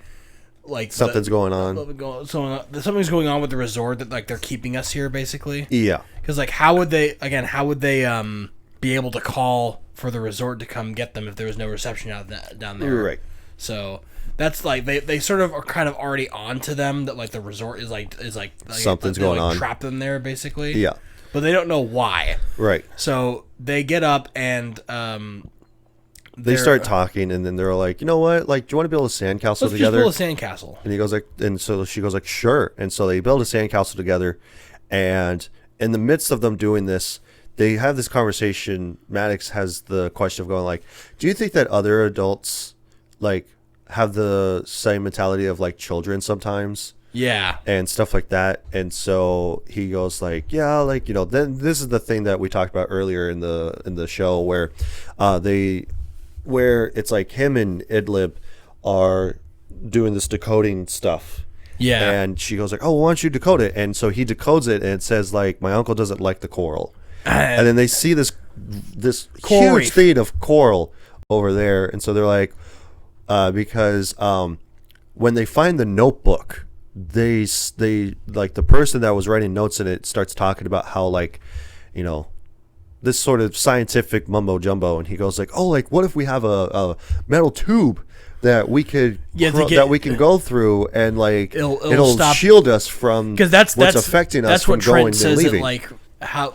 something's going on. Something's going on with the resort, that like they're keeping us here basically. Yeah. Because like how would they be able to call for the resort to come get them if there was no reception down there? Right. So that's like they sort of are kind of already on to them that like the resort is something's going on. Trap them there basically. Yeah. But they don't know why. Right. So they get up and they start talking, and then they're like, you know what? Like, do you want to build a sandcastle together? Let's just build a sandcastle. And he goes like, and so she goes like, sure. And so they build a sandcastle together, and in the midst of them doing this, they have this conversation. Maddox has the question of going like, do you think that other adults like have the same mentality of like children sometimes? Yeah. And stuff like that. And so he goes like, yeah, like, you know, then this is the thing that we talked about earlier in the show where where it's like him and Idlib are doing this decoding stuff. Yeah. And she goes like, oh, why don't you decode it? And so he decodes it, and it says like, my uncle doesn't like the coral. And then they see this Coral huge reef. feed of coral over there. And so they're like, because when they find the notebook, they like the person that was writing notes in it starts talking about how like, you know, this sort of scientific mumbo jumbo, and he goes like, oh, like what if we have a metal tube that we could that we can go through, and like it'll stop, shield us from that's what's affecting us that's from what Trent going and says leaving. it, like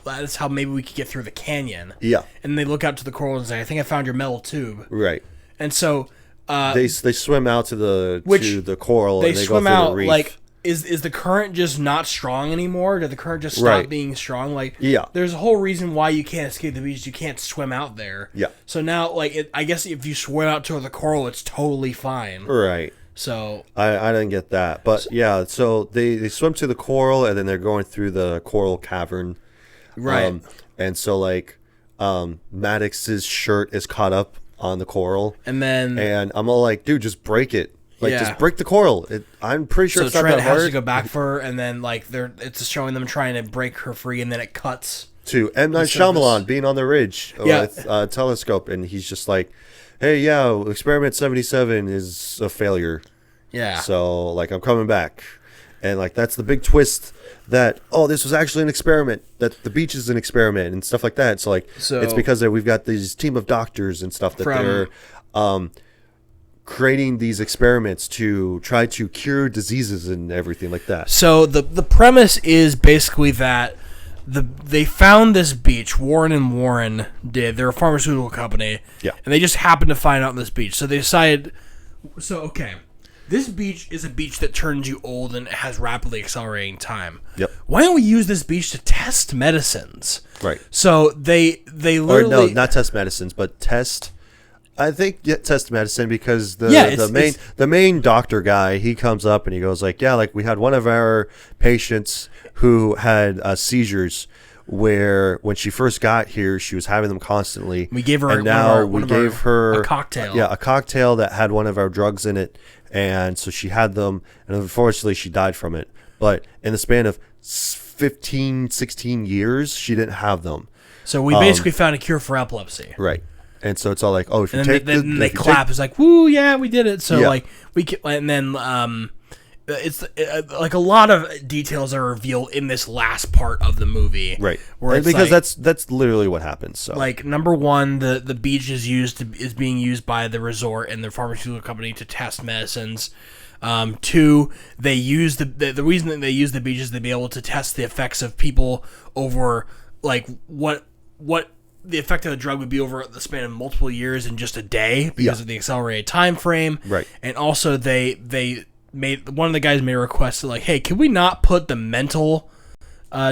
that's how maybe we could get through the canyon. Yeah. And they look out to the coral and say, I think I found your metal tube. Right. And so they swim out to the coral, they and they swim go through out the reef. like, is the current just not strong anymore? Did the current just stop being strong? Like, yeah, there's a whole reason why you can't escape the beach. You can't swim out there. Yeah. So now, like, I guess if you swim out to the coral, it's totally fine. Right. So I didn't get that, but yeah. So they swim to the coral, and then they're going through the coral cavern. Right. And so like, Maddox's shirt is caught up on the coral, and I'm all like, dude, just break it. Like, just break the coral. I'm pretty sure it's not Trent that hard. has to go back for her, and then like it's showing them trying to break her free, and then it cuts to M. Night Shyamalan being on the ridge with a telescope, and he's just like, hey, yeah, experiment 77 is a failure. Yeah. So like, I'm coming back, and like that's the big twist that this was actually an experiment, that the beach is an experiment and stuff like that. So like, it's because we've got these team of doctors and stuff that they're creating these experiments to try to cure diseases and everything like that. So the premise is basically that they found this beach. Warren and Warren did. They're a pharmaceutical company. Yeah. And they just happened to find out this beach. So they decided. So okay, this beach is a beach that turns you old and has rapidly accelerating time. Yep. Why don't we use this beach to test medicines? Right. So they literally, or no, not test medicines, but test. I think test medicine, because the main doctor guy, he comes up and he goes like, yeah, like we had one of our patients who had seizures, where when she first got here, she was having them constantly. We gave her her a cocktail. Yeah, a cocktail that had one of our drugs in it, and so she had them, and unfortunately she died from it. But in the span of 15, 16 years, she didn't have them. So we basically found a cure for epilepsy. Right. And so it's all like, oh, if you and take then they clap. It's like, woo, yeah, we did it. So like and then it's like a lot of details are revealed in this last part of the movie, right? Where and because like, that's literally what happens. So like, number one, the beach is being used by the resort and the pharmaceutical company to test medicines. Two, they use the reason that they use the beach is to be able to test the effects of people over like what the effect of the drug would be over the span of multiple years in just a day because of the accelerated time frame. Right. And also they made one of the guys made a request like, hey, can we not put the mental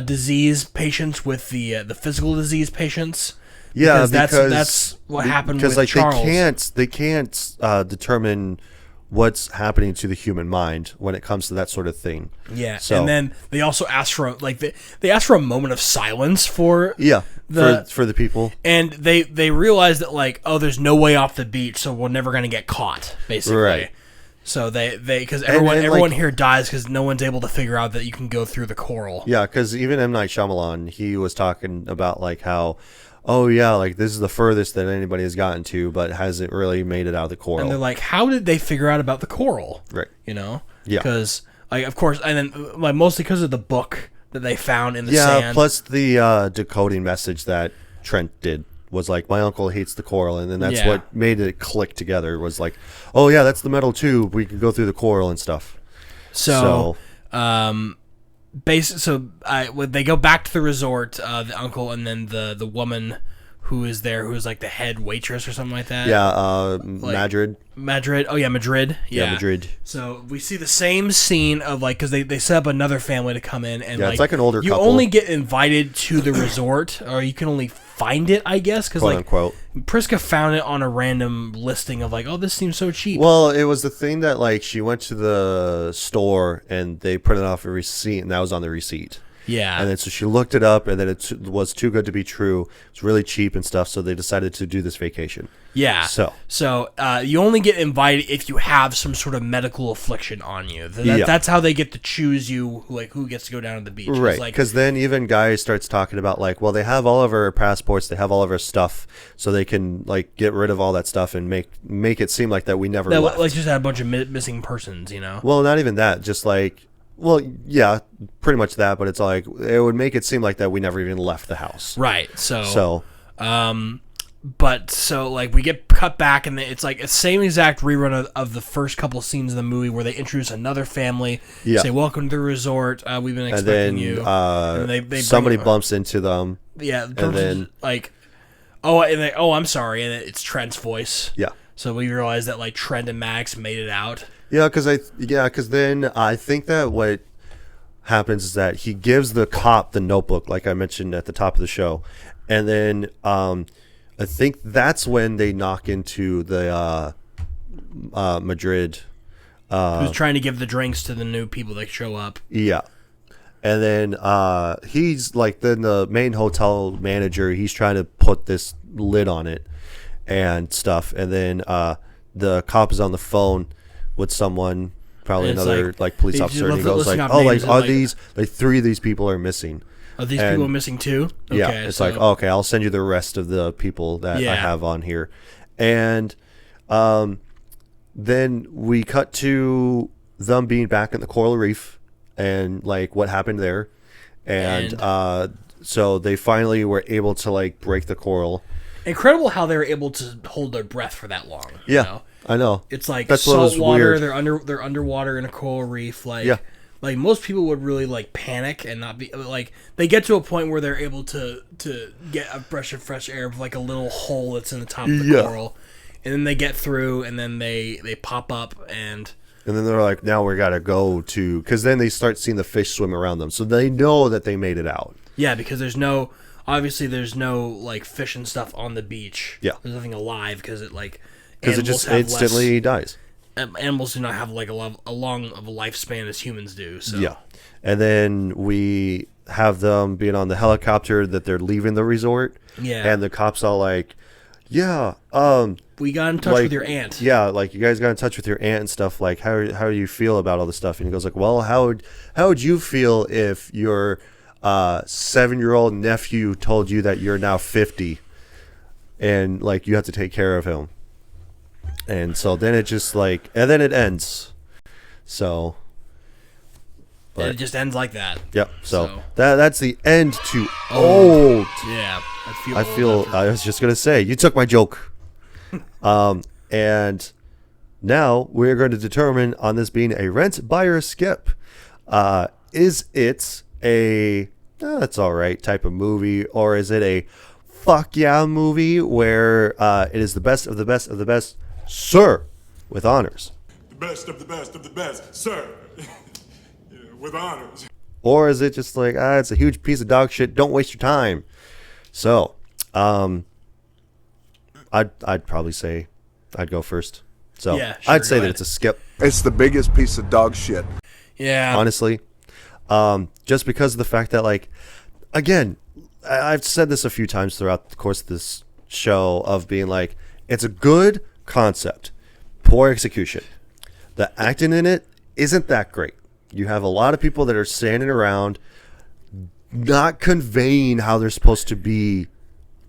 disease patients with the physical disease patients? Yeah, because that's what happened with like Charles. they can't determine what's happening to the human mind when it comes to that sort of thing. Yeah, so, and then they also asked for they asked for a moment of silence for for the people, and they realized that like, oh, there's no way off the beach, so we're never gonna get caught, basically. Right. So they because everyone here dies because no one's able to figure out that you can go through the coral. Yeah, because even M. Night Shyamalan, he was talking about like how, oh yeah, like this is the furthest that anybody has gotten to, but hasn't really made it out of the coral. And they're like, how did they figure out about the coral? Right. You know? Yeah. Because like, of course, and then like mostly because of the book that they found in the sand. Yeah. Plus the decoding message that Trent did was like, my uncle hates the coral, and then that's what made it click together. Was like, oh yeah, that's the metal tube. We can go through the coral and stuff. So when they go back to the resort, the uncle and then the woman who is there, who is like the head waitress or something like that. Yeah, Madrid. Oh yeah, Madrid. Yeah, Madrid. So we see the same scene of like, because they set up another family to come in, and it's like an older you couple. only get invited to the resort, or you can only find it, I guess, because like unquote. Priska found it on a random listing of like, oh, this seems so cheap. Well, it was the thing that like she went to the store and they printed off a receipt, and that was on the receipt. Yeah. And then so she looked it up, and then it was too good to be true. It's really cheap and stuff, so they decided to do this vacation. Yeah. So you only get invited if you have some sort of medical affliction on you. That's how they get to choose you, like who gets to go down to the beach. Right. Because then even Guy starts talking about like, well, they have all of our passports, they have all of our stuff, so they can like get rid of all that stuff and make it seem like that we never left. Like just had a bunch of missing persons, you know? Well, not even that. Just like. Well, yeah, pretty much that, but it's like it would make it seem like that we never even left the house. Right. So like we get cut back, and it's like a same exact rerun of the first couple scenes of the movie where they introduce another family, say welcome to the resort, we've been expecting you. And then somebody bumps into them. Yeah, and then like I'm sorry, and it's Trent's voice. Yeah. So we realize that like Trent and Max made it out. Yeah, because then I think that what happens is that he gives the cop the notebook, like I mentioned at the top of the show, and then I think that's when they knock into the Madrid. Who's trying to give the drinks to the new people that show up. Yeah. And then he's like, then the main hotel manager, he's trying to put this lid on it and stuff, and then the cop is on the phone with someone, probably another like police officer, and he goes like, "Oh, like are these like 3 of these people are missing? Are these people missing too?" Okay, yeah, it's like, oh, okay, I'll send you the rest of the people that I have on here, and then we cut to them being back in the coral reef and like what happened there, and so they finally were able to like break the coral. Incredible how they were able to hold their breath for that long. Yeah. You know? I know. It's like that's salt water. Weird. They're underwater in a coral reef. Like like most people would really like panic and not be like. They get to a point where they're able to get a breath of fresh air of like a little hole that's in the top of the coral, and then they get through, and then they pop up, and then they're like, now we gotta go to, because then they start seeing the fish swim around them, so they know that they made it out. Yeah, because there's no like fish and stuff on the beach. Yeah, there's nothing alive because it just instantly dies. Animals do not have like a long of a lifespan as humans do. So yeah, and then we have them being on the helicopter that they're leaving the resort. Yeah, and the cops all like, yeah, we got in touch with your aunt. Yeah, like you guys got in touch with your aunt and stuff. Like how do you feel about all this stuff? And he goes like, well, how would you feel if your 7-year-old nephew told you that you're now 50 and like you have to take care of him? And so then it just like, and then it ends. So, but it just ends like that. Yep. So that's the end to Old. Yeah. I was just gonna say, you took my joke. And Now we're going to determine on this being a rent, buy, or skip. Is it a that's all right type of movie, or is it a fuck yeah movie where it is the best of the best of the best, sir, with honors? The best of the best of the best, sir, with honors. Or is it just like, it's a huge piece of dog shit, don't waste your time? So, I'd probably say I'd go first. So Yeah, sure, I'd say go that ahead. it's a skip. It's the biggest piece of dog shit. Yeah. Honestly. Just because of the fact that, like, again, I've said this a few times throughout the course of this show of being like, it's a good concept, poor execution. The acting in it isn't that great. You have a lot of people that are standing around not conveying how they're supposed to be,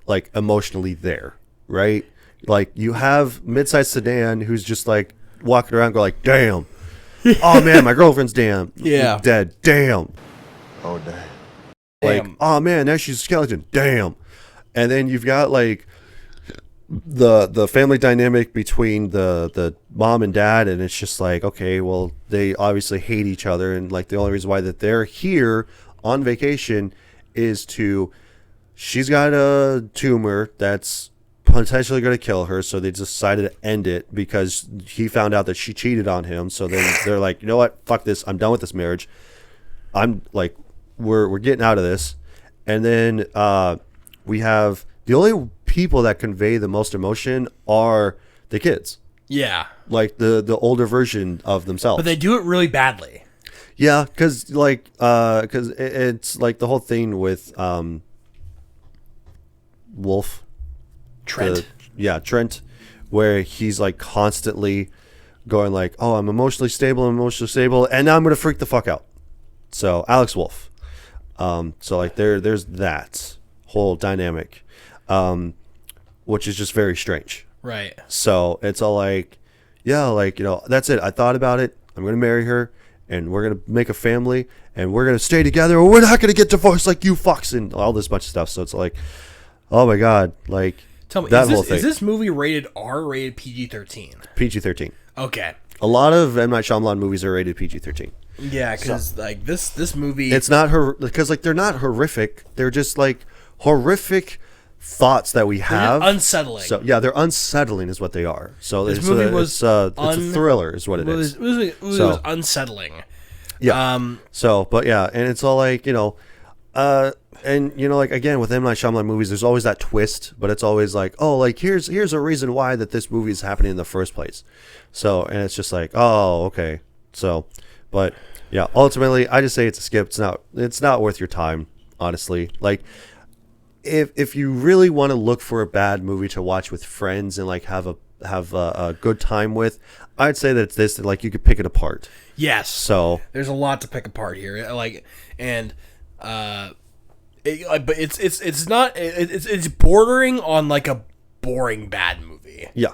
like, emotionally there, right? Like, you have mid-sized sedan who's just like walking around going like, damn. Oh man, my girlfriend's dead. Damn. Oh damn. Like, oh man, now she's a skeleton. Damn. And then you've got like the family dynamic between the mom and dad, and it's just like, okay, well, they obviously hate each other, and like the only reason why that they're here on vacation is she's got a tumor that's potentially going to kill her, so they decided to end it because he found out that she cheated on him. So then they're like, you know what, fuck this, I'm done with this marriage. I'm like, we're getting out of this. And then we have the only people that convey the most emotion are the kids. Yeah. Like the older version of themselves. But they do it really badly. Yeah, because it's like the whole thing with Wolf. Trent. Trent, where he's like constantly going like, oh, I'm emotionally stable, and now I'm gonna freak the fuck out. So Alex Wolf. So like there's that whole dynamic, which is just very strange. Right. So it's all like, yeah, like, you know, that's it. I thought about it. I'm gonna marry her, and we're gonna make a family, and we're gonna stay together, or we're not gonna get divorced like you fucks, and all this bunch of stuff. So it's like, oh my god, like. Tell me, that is this movie rated R, rated PG-13? PG-13. Okay. A lot of M. Night Shyamalan movies are rated PG-13. Yeah, because like this movie, it's not because like they're not horrific. They're just like horrific thoughts that we have. Unsettling. So yeah, they're unsettling is what they are. So this movie was it's a thriller is what it is. It was unsettling. Yeah. So, but yeah, and it's all like, you know, and you know, like again with M. Night Shyamalan movies, there's always that twist, but it's always like, oh, like here's a reason why that this movie is happening in the first place. So, and it's just like, oh, okay. So, but yeah, ultimately, I just say it's a skip. It's not worth your time, honestly. Like, if you really want to look for a bad movie to watch with friends and like have a good time with, I'd say that it's this. Like, you could pick it apart. Yes. So there's a lot to pick apart here. Like, and but it's bordering on like a boring bad movie. Yeah.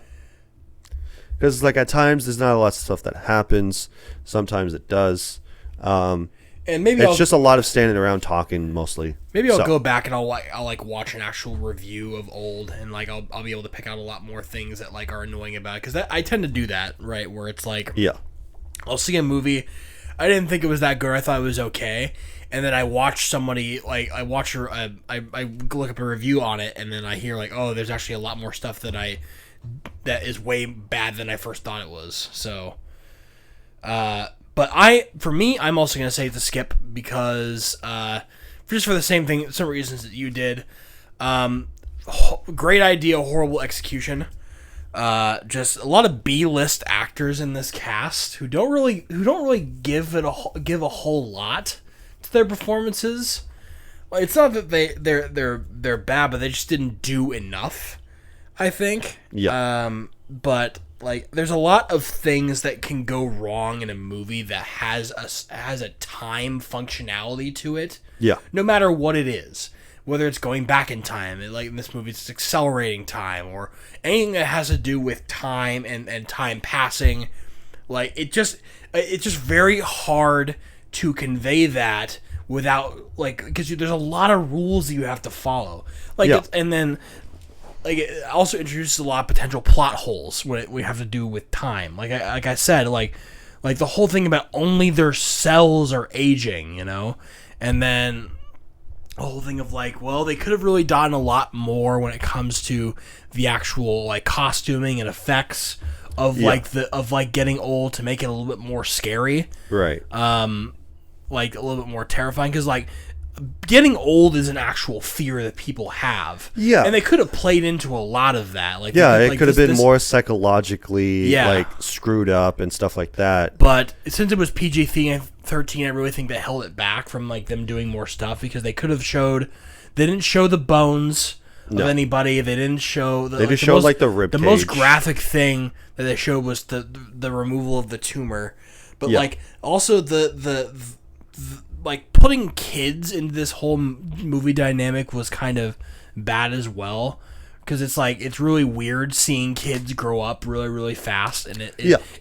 Because like at times there's not a lot of stuff that happens. Sometimes it does. And maybe it's just a lot of standing around talking mostly. Maybe I'll go back and I'll watch an actual review of old, and like I'll be able to pick out a lot more things that like are annoying about it, because I tend to do that, right? Where it's like, yeah, I'll see a movie, I didn't think it was that good, I thought it was okay, and then I watch somebody I look up a review on it, and then I hear like, oh, there's actually a lot more stuff that is way bad than I first thought it was. So, but for me, I'm also gonna say it's a skip because just for the same reasons that you did. Great idea, horrible execution. Just a lot of B-list actors in this cast who don't really give a whole lot to their performances. It's not that they're bad, but they just didn't do enough, I think. Yeah. But like, there's a lot of things that can go wrong in a movie that has a time functionality to it. Yeah. No matter what it is, whether it's going back in time, like in this movie, it's accelerating time, or anything that has to do with time and time passing. Like, it's just very hard to convey that without, like, because there's a lot of rules you have to follow. Like, yeah. and then like it also introduces a lot of potential plot holes when we have to do with time. Like I said, like the whole thing about only their cells are aging, you know, and then the whole thing of like, well, they could have really done a lot more when it comes to the actual like costuming and effects of like getting old to make it a little bit more scary, right? Like a little bit more terrifying, because like getting old is an actual fear that people have. Yeah. And they could have played into a lot of that. Like, yeah, it like could have been more psychologically like screwed up and stuff like that. But since it was PG-13, I really think they held it back from like them doing more stuff, because they could have showed, they didn't show the bones of anybody. They didn't show the, they just showed like the rib the cage. most graphic thing that they showed was the removal of the tumor. But like also the like putting kids into this whole movie dynamic was kind of bad as well, because it's like it's really weird seeing kids grow up really really fast, and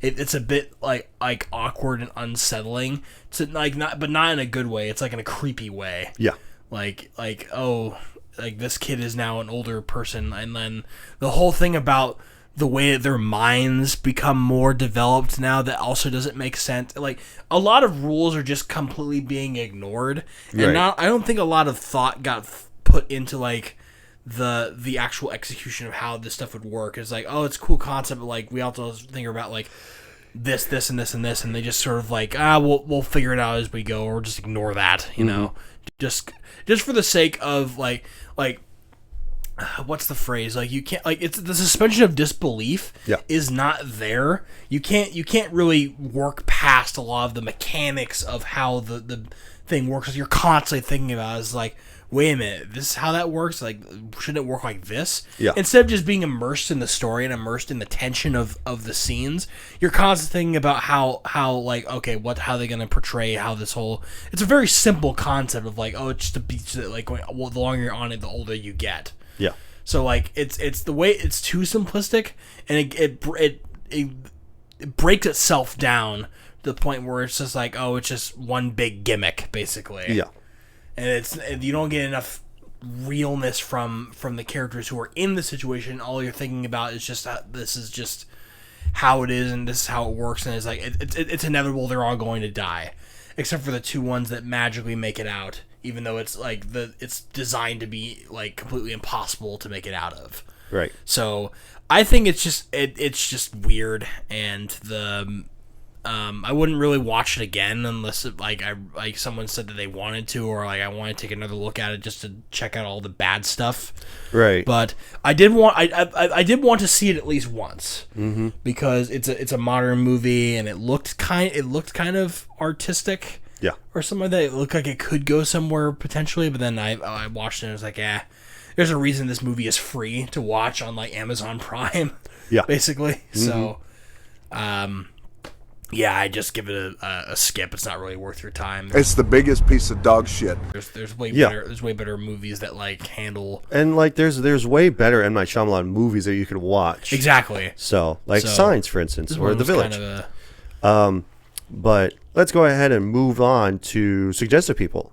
it's a bit like awkward and unsettling. It's like not in a good way. It's like in a creepy way. Yeah. Like oh, like this kid is now an older person, and then the whole thing about the way that their minds become more developed now, that also doesn't make sense. Like a lot of rules are just completely being ignored, and I don't think a lot of thought got put into like the actual execution of how this stuff would work. It's like, oh, it's a cool concept, but like we also think about like this and this and this, and they just sort of like we'll figure it out as we go, or just ignore that, you know, just for the sake of like what's the phrase? Like you can't, like, it's the suspension of disbelief is not there. You can't really work past a lot of the mechanics of how the thing works. You're constantly thinking about it. It's like, wait a minute, this is how that works? Like, shouldn't it work like this? Yeah. Instead of just being immersed in the story and immersed in the tension of the scenes, you're constantly thinking about how like, okay, how they're gonna portray how this whole. It's a very simple concept of like, oh, it's just a beach that like, well, the longer you're on it, the older you get. Yeah. So like it's the way it's too simplistic, and it breaks itself down to the point where it's just like, oh, it's just one big gimmick basically. Yeah. And you don't get enough realness from the characters who are in the situation. All you're thinking about is just this is just how it is, and this is how it works, and it's like it's inevitable. They're all going to die, except for the two ones that magically make it out, even though it's like it's designed to be like completely impossible to make it out of. Right. So I think it's just weird, and I wouldn't really watch it again unless like someone said that they wanted to, or like I want to take another look at it just to check out all the bad stuff. Right. But I did want to see it at least once, because it's a modern movie, and it looked kind of artistic. Yeah. Or something like that. It looked like it could go somewhere potentially, but then I watched it and I was like, there's a reason this movie is free to watch on like Amazon Prime. Yeah. Basically. So yeah, I just give it a skip. It's not really worth your time. It's the biggest piece of dog shit. There's way better movies that like handle, and like there's way better M. Night Shyamalan movies that you could watch. Exactly. So Signs, for instance, or The Village. But let's go ahead and move on to suggested people.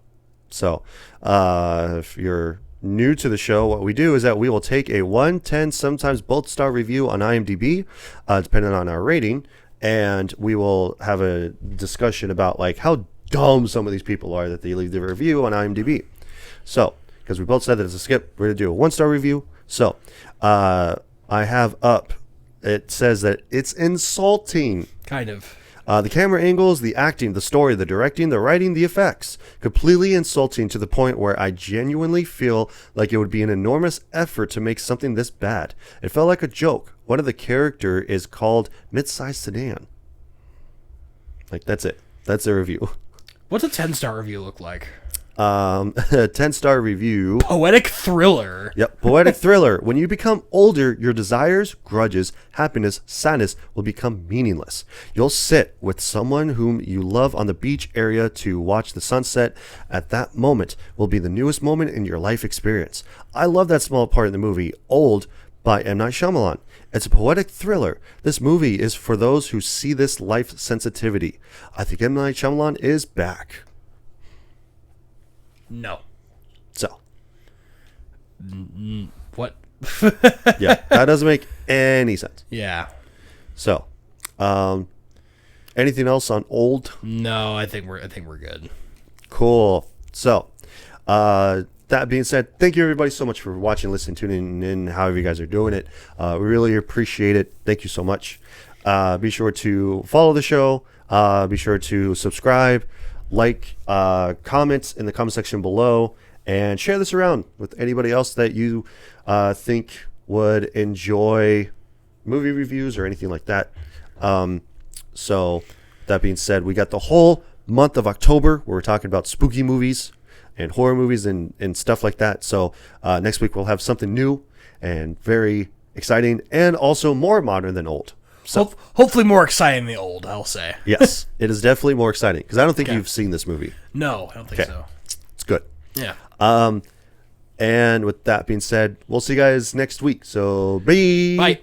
So if you're new to the show, what we do is that we will take a 1, 10, sometimes both star review on IMDb, depending on our rating, and we will have a discussion about like how dumb some of these people are that they leave the review on IMDb. So, because we both said that it's a skip, we're going to do a 1-star review. So, I have up, it says that it's insulting. Kind of. The camera angles, the acting, the story, the directing, the writing, the effects. Completely insulting to the point where I genuinely feel like it would be an enormous effort to make something this bad. It felt like a joke. One of the character is called Mid-Sized Sedan. Like, that's it. That's the review. What's a 10-star review look like? A 10-star review. Poetic thriller. Yep, poetic thriller. When you become older, your desires, grudges, happiness, sadness will become meaningless. You'll sit with someone whom you love on the beach area to watch the sunset. At that moment will be the newest moment in your life experience. I love that small part in the movie, Old, by M. Night Shyamalan. It's a poetic thriller. This movie is for those who see this life sensitivity. I think M. Night Shyamalan is back. No. So. What? Yeah, that doesn't make any sense. Yeah. So, anything else on old? No, I think we're good. Cool. So, that being said, thank you everybody so much for watching, listening, tuning in, however you guys are doing it. We really appreciate it. Thank you so much. Be sure to follow the show. Be sure to subscribe, like, comments in the comment section below, and share this around with anybody else that you think would enjoy movie reviews or anything like that. So that being said, we got the whole month of October where we're talking about spooky movies and horror movies and stuff like that. So next week we'll have something new and very exciting and also more modern than old. So hopefully more exciting than the old, I'll say. Yes, it is definitely more exciting because I don't think you've seen this movie. No, I don't think so. It's good. Yeah. And with that being said, we'll see you guys next week. So bye. Bye.